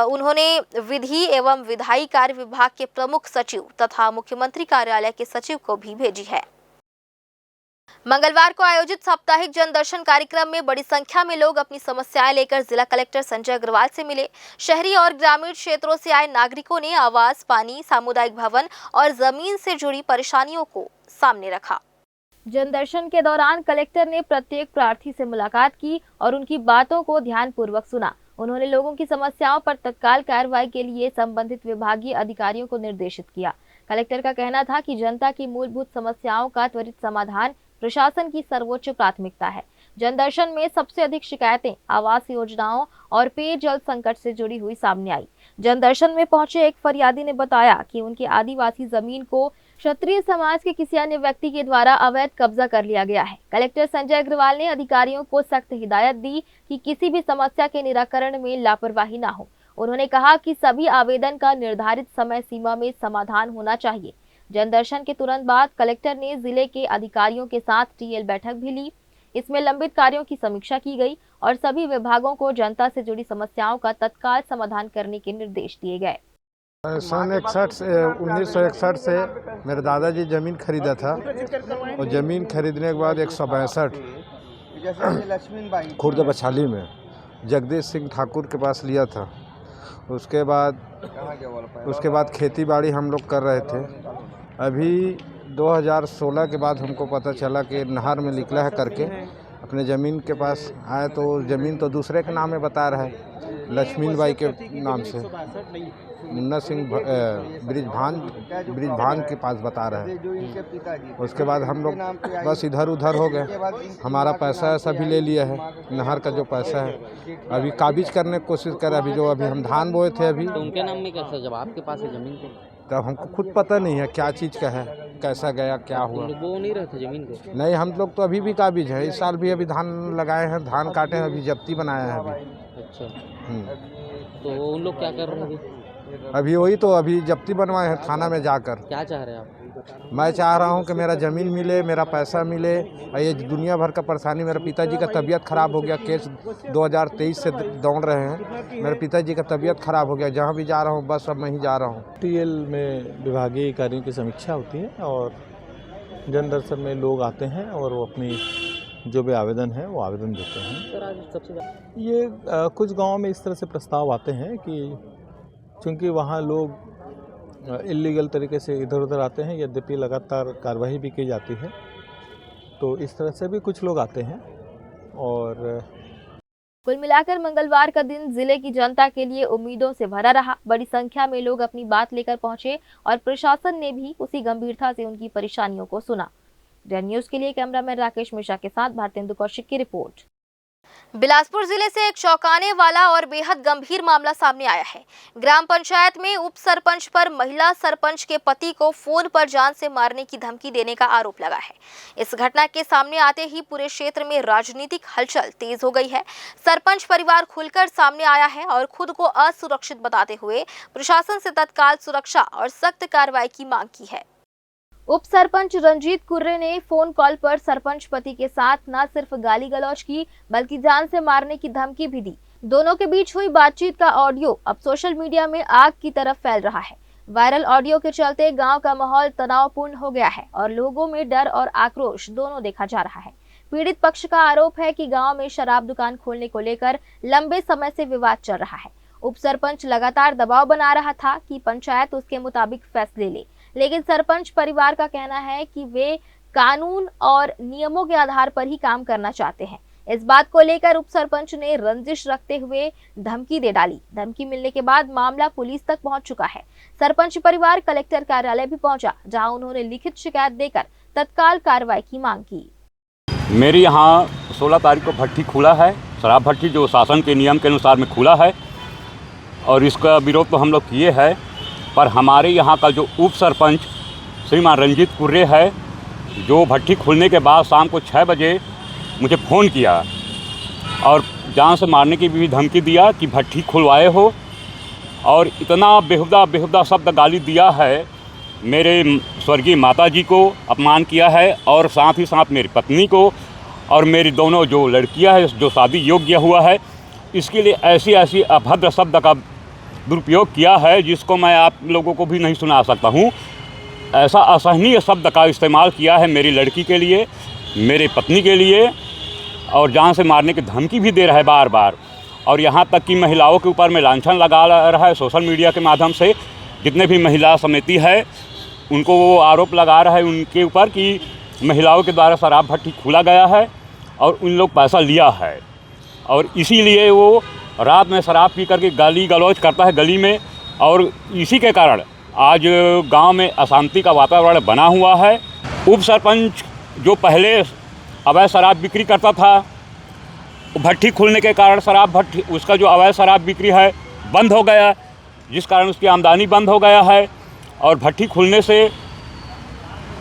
उन्होंने विधि एवं विधायी कार्य विभाग के प्रमुख सचिव तथा मुख्यमंत्री कार्यालय के सचिव को भी भेजी है। मंगलवार को आयोजित साप्ताहिक जनदर्शन कार्यक्रम में बड़ी संख्या में लोग अपनी समस्याएं लेकर जिला कलेक्टर संजय अग्रवाल से मिले। शहरी और ग्रामीण क्षेत्रों से आए नागरिकों ने आवास, पानी, सामुदायिक भवन और जमीन से जुड़ी परेशानियों को सामने रखा। जनदर्शन के दौरान कलेक्टर ने प्रत्येक प्रार्थी से मुलाकात की और उनकी बातों को ध्यानपूर्वक सुना। उन्होंने लोगों की समस्याओं पर तत्काल कार्रवाई के लिए संबंधित विभागीय अधिकारियों को निर्देशित किया। कलेक्टर का कहना था कि जनता की मूलभूत समस्याओं का त्वरित समाधान प्रशासन की सर्वोच्च प्राथमिकता है। जनदर्शन में सबसे अधिक शिकायतें आवास योजनाओं और पेयजल संकट से जुड़ी हुई सामने आई। जनदर्शन में पहुंचे एक फरियादी ने बताया कि उनकी आदिवासी जमीन को क्षत्रिय समाज के किसी अन्य व्यक्ति के द्वारा अवैध कब्जा कर लिया गया है। कलेक्टर संजय अग्रवाल ने अधिकारियों को सख्त हिदायत दी कि किसी भी समस्या के निराकरण में लापरवाही न हो। उन्होंने कहा कि सभी आवेदन का निर्धारित समय सीमा में समाधान होना चाहिए। जनदर्शन के तुरंत बाद कलेक्टर ने जिले के अधिकारियों के साथ TL बैठक भी ली। इसमें लंबित कार्यों की समीक्षा की गई और सभी विभागों को जनता से जुड़ी समस्याओं का तत्काल समाधान करने के निर्देश दिए गए। सन 1961 से मेरे दादाजी ज़मीन खरीदा था और ज़मीन खरीदने के बाद 162 खुर्द बछाली में जगदीश सिंह ठाकुर के पास लिया था। उसके बाद खेती बाड़ी हम लोग कर रहे थे। अभी 2016 के बाद हमको पता चला कि नहर में निकला है करके अपने ज़मीन के पास आए तो ज़मीन तो दूसरे के नाम में बता रहा है, लक्ष्मीबाई के नाम से। मुन्ना सिंह ब्रिजभान के पास बता रहा है। उसके बाद हम लोग बस इधर उधर हो गए। हमारा पैसा ऐसा भी ले लिया है, नहर का जो पैसा है अभी काबिज करने की कोशिश कर। अभी हम धान बोए थे अभी तो उनके नाम में कैसा, जब आपके पास है जमीन को? तब हमको खुद पता नहीं है क्या चीज़ का है, कैसा गया, क्या हुआ। वो नहीं रहते जमीन को? नहीं, हम लोग तो अभी भी काबिज है। इस साल भी अभी धान लगाए हैं, धान काटे हैं, अभी जब्ती बनाया है अभी। अच्छा, तो उन लोग क्या कर रहे हैं अभी? वही तो अभी जब्ती बनवाए हैं थाना में जाकर। क्या चाह रहे हैं आप? मैं चाह रहा हूं कि मेरा ज़मीन मिले, मेरा पैसा मिले। ये दुनिया भर का परेशानी, मेरे पिताजी का तबीयत ख़राब हो गया। केस 2023 से दौड़ रहे हैं। मेरे पिताजी का तबीयत ख़राब हो गया। जहां भी जा रहा हूं बस अब मैं ही जा रहा हूं। TL में विभागीय कार्यों की समीक्षा होती है और जनदर्शन में लोग आते हैं और वो अपनी जो भी आवेदन है वो आवेदन देते हैं। ये कुछ गाँव में इस तरह से प्रस्ताव आते हैं कि चूँकि वहाँ लोग इल्लीगल तरीके से इधर उधर आते हैं, यद्यपि लगातार कार्रवाई भी की जाती है, तो इस तरह से भी कुछ लोग आते हैं और कुल मिलाकर मंगलवार का दिन जिले की जनता के लिए उम्मीदों से भरा रहा। बड़ी संख्या में लोग अपनी बात लेकर पहुंचे और प्रशासन ने भी उसी गंभीरता से उनकी परेशानियों को सुना। डेन न्यूज के लिए कैमरामैन राकेश मिश्रा के साथ भारतेंदु कौशिक की रिपोर्ट। बिलासपुर जिले से एक चौंकाने वाला और बेहद गंभीर मामला सामने आया है। ग्राम पंचायत में उप सरपंच पर महिला सरपंच के पति को फोन पर जान से मारने की धमकी देने का आरोप लगा है। इस घटना के सामने आते ही पूरे क्षेत्र में राजनीतिक हलचल तेज हो गई है। सरपंच परिवार खुलकर सामने आया है और खुद को असुरक्षित बताते हुए प्रशासन से तत्काल सुरक्षा और सख्त कार्रवाई की मांग की है। उप सरपंच रंजीत कुर्रे ने फोन कॉल पर सरपंच पति के साथ न सिर्फ गाली गलौज की बल्कि जान से मारने की धमकी भी दी। दोनों के बीच हुई बातचीत का ऑडियो अब सोशल मीडिया में आग की तरफ फैल रहा है। वायरल ऑडियो के चलते गांव का माहौल तनावपूर्ण हो गया है और लोगों में डर और आक्रोश दोनों देखा जा रहा है। पीड़ित पक्ष का आरोप है कि गांव में शराब दुकान खोलने को लेकर लंबे समय से विवाद चल रहा है। उप सरपंच लगातार दबाव बना रहा था कि पंचायत उसके मुताबिक फैसले ले, लेकिन सरपंच परिवार का कहना है कि वे कानून और नियमों के आधार पर ही काम करना चाहते हैं। इस बात को लेकर उप सरपंच ने रंजिश रखते हुए धमकी दे डाली। धमकी मिलने के बाद मामला पुलिस तक पहुंच चुका है। सरपंच परिवार कलेक्टर कार्यालय भी पहुंचा, जहां उन्होंने लिखित शिकायत देकर तत्काल कार्रवाई की मांग की। मेरे यहाँ 16 तारीख को भट्टी खुला है, शराब भट्टी जो शासन के नियम के अनुसार में खुला है और इसका विरोध तो हम लोग किए हैं। पर हमारे यहाँ का जो उप सरपंच श्रीमान रंजीत कुर्रे है, जो भट्टी खुलने के बाद शाम को 6 बजे मुझे फ़ोन किया और जान से मारने की भी धमकी दिया कि भट्टी खुलवाए हो, और इतना बेहुदा शब्द गाली दिया है। मेरे स्वर्गीय माता जी को अपमान किया है और साथ ही साथ मेरी पत्नी को और मेरी दोनों जो लड़कियां हैं जो शादी योग्य हुआ है, इसके लिए ऐसी अभद्र शब्द का दुरुपयोग किया है जिसको मैं आप लोगों को भी नहीं सुना सकता हूँ। ऐसा असहनीय शब्द का इस्तेमाल किया है मेरी लड़की के लिए, मेरे पत्नी के लिए, और जान से मारने की धमकी भी दे रहा है बार बार। और यहाँ तक कि महिलाओं के ऊपर में लांछन लगा रहा है सोशल मीडिया के माध्यम से। जितने भी महिला समिति है उनको वो आरोप लगा रहा है उनके ऊपर कि महिलाओं के द्वारा शराब भट्टी खुला गया है और उन लोग पैसा लिया है, और इसीलिए वो रात में शराब पी करके गाली गलौज करता है गली में, और इसी के कारण आज गांव में अशांति का वातावरण बना हुआ है। उप सरपंच जो पहले अवैध शराब बिक्री करता था, भट्टी खुलने के कारण शराब भट्टी उसका जो अवैध शराब बिक्री है बंद हो गया, जिस कारण उसकी आमदनी बंद हो गया है और भट्टी खुलने से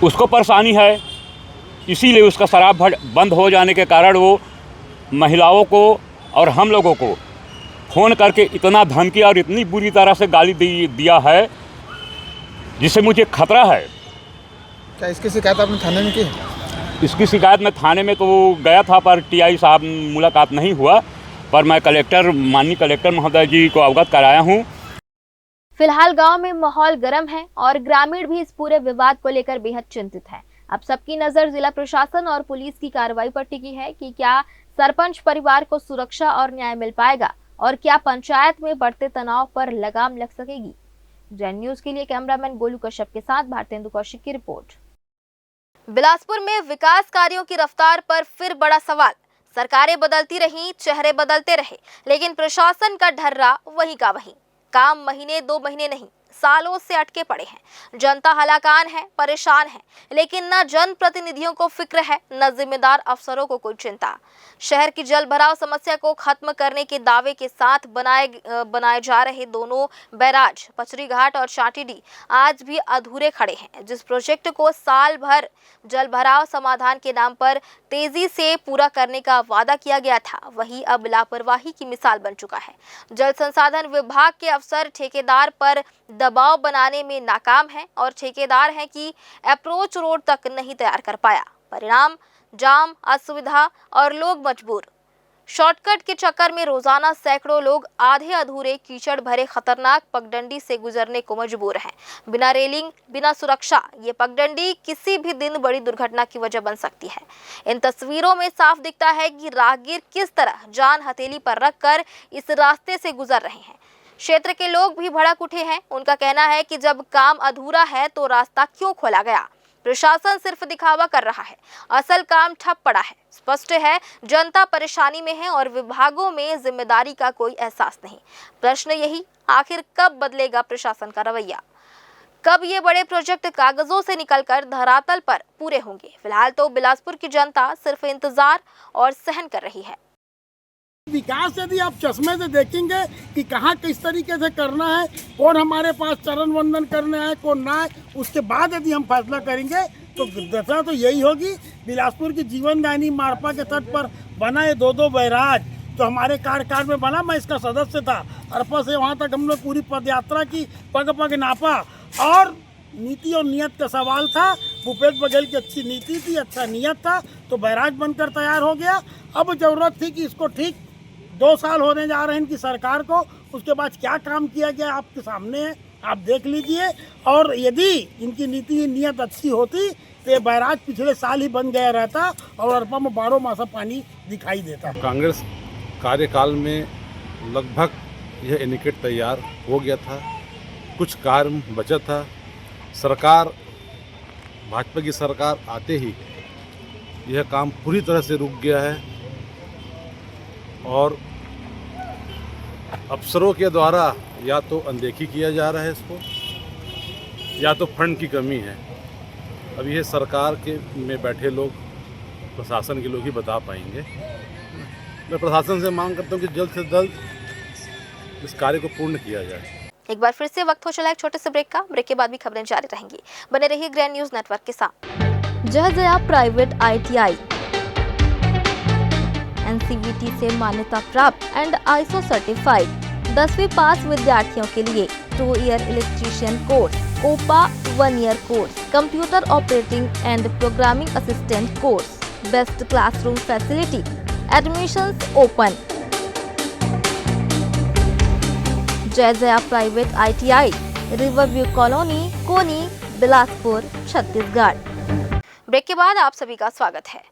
उसको परेशानी है। इसीलिए उसका शराब बंद हो जाने के कारण वो महिलाओं को और हम लोगों को फ़ोन करके इतना धमकी और इतनी बुरी तरह से गाली दिया है जिससे मुझे खतरा है। क्या इसकी शिकायत आपने थाने में की? इसकी शिकायत मैं थाने में तो गया था, पर टीआई साहब मुलाकात नहीं हुआ, पर मैं माननीय कलेक्टर महोदय जी को अवगत कराया हूँ। फिलहाल गांव में माहौल गर्म है और ग्रामीण भी इस पूरे विवाद को लेकर बेहद चिंतित है। अब सबकी नजर जिला प्रशासन और पुलिस की कार्रवाई पर टिकी है कि क्या सरपंच परिवार को सुरक्षा और न्याय मिल पाएगा और क्या पंचायत में बढ़ते तनाव पर लगाम लग सकेगी। डेन न्यूज के लिए कैमरामैन गोलू कश्यप के साथ भारतेंदु कौशिक की रिपोर्ट। बिलासपुर में विकास कार्यों की रफ्तार पर फिर बड़ा सवाल। सरकारें बदलती रहीं, चेहरे बदलते रहे, लेकिन प्रशासन का ढर्रा वही का वही। काम महीने 2 महीने नहीं, सालों से अटके पड़े हैं। जनता हलाकान है, परेशान है, लेकिन न जन प्रतिनिधियों को फिक्र है, न जिम्मेदार अफसरों को कोई चिंता। शहर की जल भराव समस्या को खत्म करने के दावे के साथ बनाए जा रहे दोनों बैराज पचरी घाट और चाटीडी आज भी अधूरे खड़े हैं। जिस प्रोजेक्ट को साल भर जल भराव समाधान के नाम पर तेजी से पूरा करने का वादा किया गया था, वही अब लापरवाही की मिसाल बन चुका है। जल संसाधन विभाग के अफसर ठेकेदार पर दबाव बनाने में नाकाम है और ठेकेदार है कि अप्रोच रोड तक नहीं तैयार कर पाया। परिणाम जाम, असुविधा और लोग मजबूर। शॉर्टकट के चक्कर में रोजाना सैकड़ों लोग आधे अधूरे कीचड़ भरे खतरनाक पगडंडी से गुजरने को मजबूर हैं। बिना रेलिंग, बिना सुरक्षा ये पगडंडी किसी भी दिन बड़ी दुर्घटना की वजह बन सकती है। इन तस्वीरों में साफ दिखता है कि राहगीर किस तरह जान हथेली पर रखकर इस रास्ते से गुजर रहे हैं। क्षेत्र के लोग भी भड़क उठे हैं। उनका कहना है कि जब काम अधूरा है तो रास्ता क्यों खोला गया। प्रशासन सिर्फ दिखावा कर रहा है, असल काम ठप पड़ा है। स्पष्ट है जनता परेशानी में है और विभागों में जिम्मेदारी का कोई एहसास नहीं। प्रश्न यही, आखिर कब बदलेगा प्रशासन का रवैया? कब ये बड़े प्रोजेक्ट कागजों से निकलकर धरातल पर पूरे होंगे? फिलहाल तो बिलासपुर की जनता सिर्फ इंतजार और सहन कर रही है। विकास यदि आप चश्मे से देखेंगे कि कहाँ किस तरीके से करना है, कौन हमारे पास चरण वंदन करने आए, कौन ना आए, उसके बाद यदि हम फैसला करेंगे तो दशा तो यही होगी। बिलासपुर की जीवनदायिनी मारपा के तट पर बना ये 2 बैराज तो हमारे कार्यकाल में बना, मैं इसका सदस्य था। अरपा से वहाँ तक हम लोग पूरी पदयात्रा की, पग पग नापा और नीति और नियत का सवाल था। भूपेश बघेल की अच्छी नीति थी, अच्छा नियत था, तो बैराज बनकर तैयार हो गया। अब जरूरत थी कि इसको ठीक 2 साल होने जा रहे हैं इनकी सरकार को, उसके बाद क्या काम किया गया आपके सामने है, आप देख लीजिए। और यदि इनकी नीति नियत अच्छी होती तो ये बैराज पिछले साल ही बन गया रहता और अरपा में 12 मासा पानी दिखाई देता। कांग्रेस कार्यकाल में लगभग यह एनीकट तैयार हो गया था, कुछ कार्य बचा था। सरकार, भाजपा की सरकार आते ही यह काम पूरी तरह से रुक गया है और अफसरों के द्वारा या तो अनदेखी किया जा रहा है इसको, या तो फंड की कमी है। अब यह सरकार के में बैठे लोग, प्रशासन के लोग ही बता पाएंगे। मैं प्रशासन से मांग करता हूं कि जल्द से जल्द इस कार्य को पूर्ण किया जाए। एक बार फिर से वक्त हो चला एक छोटे से ब्रेक का। ब्रेक के बाद भी खबरें जारी रहेंगी। बने रहिए ग्रैंड न्यूज नेटवर्क के साथ। जहजया प्राइवेट ITI NCVT से मान्यता प्राप्त एंड ISO सर्टिफाइड 10वीं पास विद्यार्थियों के लिए 2 year electrician course, OPA 1 year course, computer operating and programming assistant course, best classroom facility, admissions open. जयजया private ITI, riverview colony, Koni, Bilaspur, Chhattisgarh. Break के बाद आप सभी का स्वागत है।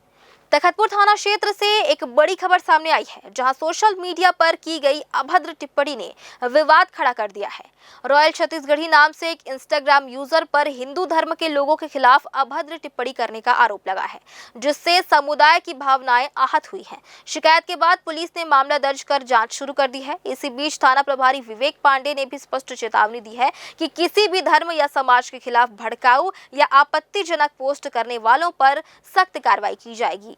तखतपुर थाना क्षेत्र से एक बड़ी खबर सामने आई है, जहां सोशल मीडिया पर की गई अभद्र टिप्पणी ने विवाद खड़ा कर दिया है। रॉयल छत्तीसगढ़ी नाम से एक इंस्टाग्राम यूजर पर हिंदू धर्म के लोगों के खिलाफ अभद्र टिप्पणी करने का आरोप लगा है, जिससे समुदाय की भावनाएं आहत हुई हैं। शिकायत के बाद पुलिस ने मामला दर्ज कर जांच शुरू कर दी है। इसी बीच थाना प्रभारी विवेक पांडे ने भी स्पष्ट चेतावनी दी है कि किसी भी धर्म या समाज के खिलाफ भड़काऊ या आपत्तिजनक पोस्ट करने वालों पर सख्त कार्रवाई की जाएगी।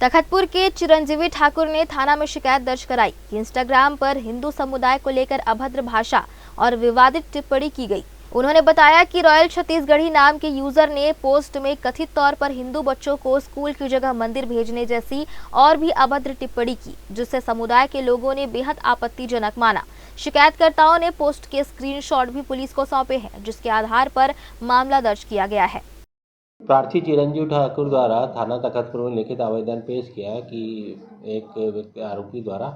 तखतपुर के चिरंजीवी ठाकुर ने थाना में शिकायत दर्ज कराई कि इंस्टाग्राम पर हिंदू समुदाय को लेकर अभद्र भाषा और विवादित टिप्पणी की गई। उन्होंने बताया कि रॉयल छत्तीसगढ़ी नाम के यूजर ने पोस्ट में कथित तौर पर हिंदू बच्चों को स्कूल की जगह मंदिर भेजने जैसी और भी अभद्र टिप्पणी की, जिससे समुदाय के लोगों ने बेहद आपत्तिजनक माना। शिकायतकर्ताओं ने पोस्ट के स्क्रीनशॉट भी पुलिस को सौंपे हैं, जिसके आधार पर मामला दर्ज किया गया है। प्रार्थी चिरंजीव ठाकुर द्वारा थाना तखतपुर में लिखित आवेदन पेश किया कि एक व्यक्ति आरोपी द्वारा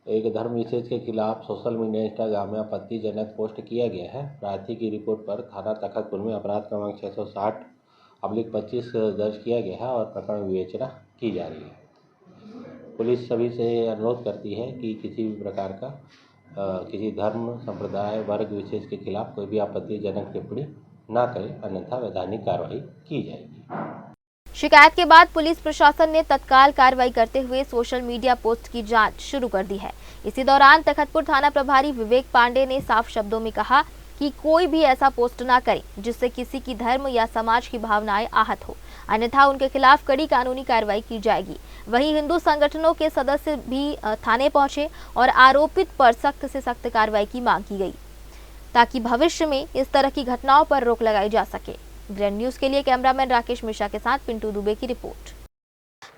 एक धर्म विशेष के खिलाफ सोशल मीडिया इंस्टाग्राम में आपत्तिजनक पोस्ट किया गया है। प्रार्थी की रिपोर्ट पर थाना तखतपुर में अपराध क्रमांक 660/25 दर्ज किया गया है और प्रकरण विवेचना की जा रही है। पुलिस सभी से अनुरोध करती है कि किसी भी प्रकार का किसी धर्म, संप्रदाय, वर्ग विशेष के खिलाफ कोई भी आपत्तिजनक टिप्पणी ना करें, अन्यथा वैधानिक कार्रवाई की जाएगी। शिकायत के बाद पुलिस प्रशासन ने तत्काल कार्रवाई करते हुए सोशल मीडिया पोस्ट की जांच शुरू कर दी है। इसी दौरान तखतपुर थाना प्रभारी विवेक पांडे ने साफ शब्दों में कहा कि कोई भी ऐसा पोस्ट ना करे जिससे किसी की धर्म या समाज की भावनाएं आहत हो, अन्यथा उनके खिलाफ कड़ी कानूनी कार्रवाई की जाएगी। वहीं हिंदू संगठनों के सदस्य भी थाने पहुंचे और आरोपित पर सख्त से सख्त कार्रवाई की मांग की गई, ताकि भविष्य में इस तरह की घटनाओं पर रोक लगाई जा सके। ग्रैंड न्यूज के लिए कैमरामैन राकेश मिश्रा के साथ पिंटू दुबे की रिपोर्ट।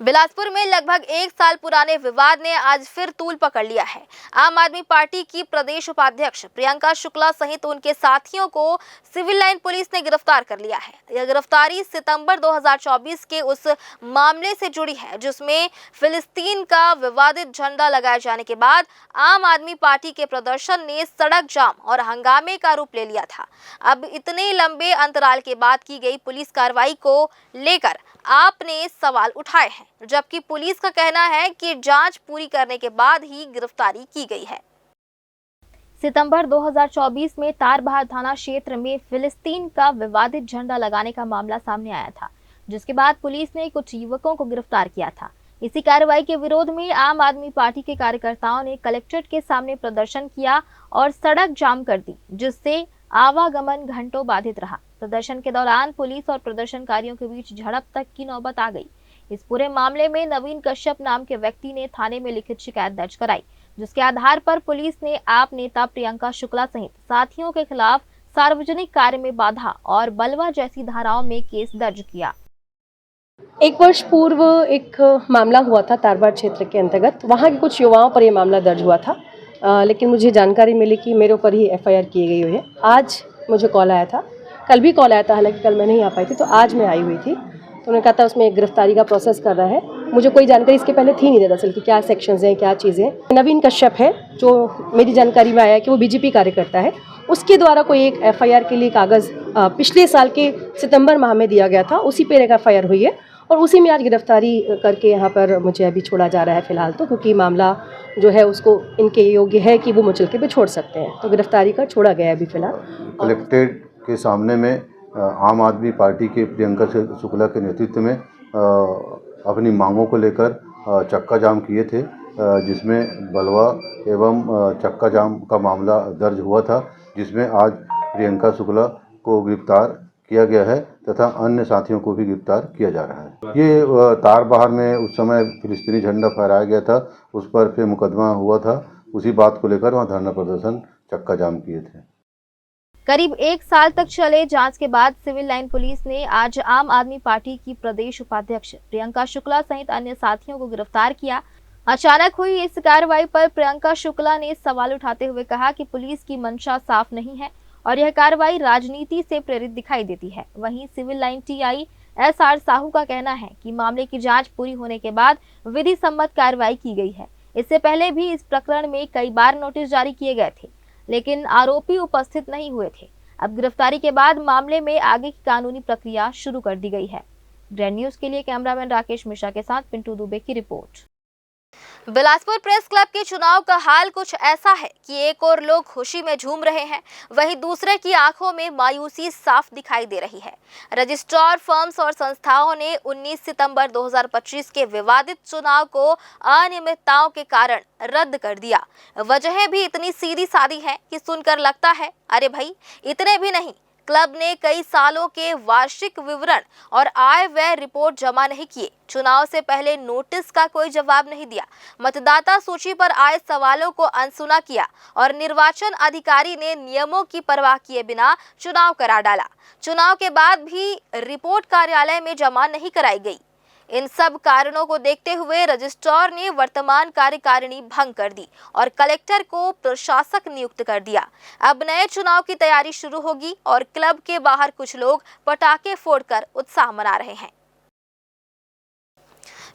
बिलासपुर में लगभग 1 साल पुराने विवाद ने आज फिर तूल पकड़ लिया है। आम आदमी पार्टी की प्रदेश उपाध्यक्ष प्रियंका शुक्ला सहित उनके साथियों को सिविल लाइन पुलिस ने गिरफ्तार कर लिया है। यह गिरफ्तारी सितंबर 2024 के उस मामले से जुड़ी है जिसमें फिलिस्तीन का विवादित झंडा लगाए जाने के बाद आम आदमी पार्टी के प्रदर्शन ने सड़क जाम और हंगामे का रूप ले लिया था। अब इतने लंबे अंतराल के बाद की गई पुलिस कार्रवाई को लेकर आपने सवाल उठाए हैं, जबकि पुलिस का कहना है कि जांच पूरी करने के बाद ही गिरफ्तारी की गई है। सितंबर 2024 में तारबहार थाना क्षेत्र में फिलिस्तीन का विवादित झंडा लगाने का मामला सामने आया था, जिसके बाद पुलिस ने कुछ युवकों को गिरफ्तार किया था। इसी कार्रवाई के विरोध में आम आदमी पार्टी के कार्यकर्ताओं ने कलेक्ट्रेट के सामने प्रदर्शन किया और सड़क जाम कर दी, जिससे आवागमन घंटों बाधित रहा। प्रदर्शन के दौरान पुलिस और प्रदर्शनकारियों के बीच झड़प तक की नौबत आ गई। इस पूरे मामले में नवीन कश्यप नाम के व्यक्ति ने थाने में लिखित शिकायत दर्ज कराई, जिसके आधार पर पुलिस ने आप नेता प्रियंका शुक्ला सहित साथियों के खिलाफ सार्वजनिक कार्य में बाधा और बलवा जैसी धाराओं में केस दर्ज किया। 1 वर्ष पूर्व एक मामला हुआ था तारबहार क्षेत्र के अंतर्गत। वहाँ के कुछ युवाओं पर यह मामला दर्ज हुआ था, लेकिन मुझे जानकारी मिली कि मेरे ऊपर ही FIR की गई हुई है। आज मुझे कॉल आया था, कल भी कॉल आया था, हालांकि कल मैं नहीं आ पाई थी, तो आज मैं आई हुई थी। तो उन्होंने कहा था उसमें गिरफ्तारी का प्रोसेस कर रहा है। मुझे कोई जानकारी इसके पहले थी नहीं दरअसल कि क्या सेक्शंस हैं, क्या चीज़ें। नवीन कश्यप है, जो मेरी जानकारी में आया कि वो BJP कार्यकर्ता है, उसके द्वारा कोई एक FIR के लिए कागज़ पिछले साल के सितंबर माह में दिया गया था, उसी पर एक FIR हुई है और उसी में आज गिरफ्तारी करके यहाँ पर मुझे अभी छोड़ा जा रहा है फ़िलहाल, तो क्योंकि मामला जो है उसको इनके योग्य है कि वो मुचलके पे छोड़ सकते हैं, तो गिरफ्तारी कर छोड़ा गया है अभी फ़िलहाल। कलेक्ट्रेट के सामने में आम आदमी पार्टी के प्रियंका शुक्ला के नेतृत्व में अपनी मांगों को लेकर चक्का जाम किए थे, जिसमें बलवा एवं चक्का जाम का मामला दर्ज हुआ था, जिसमें आज प्रियंका शुक्ला को गिरफ्तार किया गया है तथा अन्य साथियों को भी गिरफ्तार किया जा रहा है। ये तारबहार में उस समय फिलिस्तीनी झंडा फहराया गया था, उस पर फिर मुकदमा हुआ था, उसी बात को लेकर वहाँ धरना प्रदर्शन चक्का जाम किए थे। करीब 1 साल तक चले जांच के बाद सिविल लाइन पुलिस ने आज आम आदमी पार्टी की प्रदेश उपाध्यक्ष प्रियंका शुक्ला सहित अन्य साथियों को गिरफ्तार किया। अचानक हुई इस कार्रवाई पर प्रियंका शुक्ला ने सवाल उठाते हुए कहा कि पुलिस की मंशा साफ नहीं है और यह कार्रवाई राजनीति से प्रेरित दिखाई देती है। वहीं civil line TI SR Sahu का कहना है कि मामले की जांच पूरी होने के बाद विधि सम्मत कार्रवाई की गई है। इससे पहले भी इस प्रकरण में कई बार नोटिस जारी किए गए थे, लेकिन आरोपी उपस्थित नहीं हुए थे। अब गिरफ्तारी के बाद मामले में आगे की कानूनी प्रक्रिया शुरू कर दी गई है। ग्रैंड न्यूज के लिए कैमरामैन राकेश मिश्रा के साथ पिंटू दुबे की रिपोर्ट। बिलासपुर प्रेस क्लब के चुनाव का हाल कुछ ऐसा है कि एक और लोग खुशी में झूम रहे हैं, वहीं दूसरे की आंखों में मायूसी साफ दिखाई दे रही है। रजिस्ट्रार फर्म्स और संस्थाओं ने 19 सितंबर 2025 के विवादित चुनाव को अनियमितताओं के कारण रद्द कर दिया। वजहें भी इतनी सीधी सादी हैं कि सुनकर लगता है अरे भाई इतने भी नहीं। क्लब ने कई सालों के वार्षिक विवरण और आय व्यय रिपोर्ट जमा नहीं किए, चुनाव से पहले नोटिस का कोई जवाब नहीं दिया, मतदाता सूची पर आए सवालों को अनसुना किया और निर्वाचन अधिकारी ने नियमों की परवाह किए बिना चुनाव करा डाला। चुनाव के बाद भी रिपोर्ट कार्यालय में जमा नहीं कराई गई। इन सब कारणों को देखते हुए रजिस्ट्रार ने वर्तमान कार्यकारिणी भंग कर दी और कलेक्टर को प्रशासक नियुक्त कर दिया। अब नए चुनाव की तैयारी शुरू होगी और क्लब के बाहर कुछ लोग पटाखे फोड़कर उत्साह मना रहे हैं।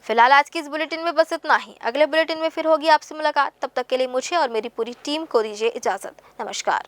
फिलहाल आज की इस बुलेटिन में बस इतना ही। अगले बुलेटिन में फिर होगी आपसे मुलाकात। तब तक के लिए मुझे और मेरी पूरी टीम को दीजिए इजाजत। नमस्कार।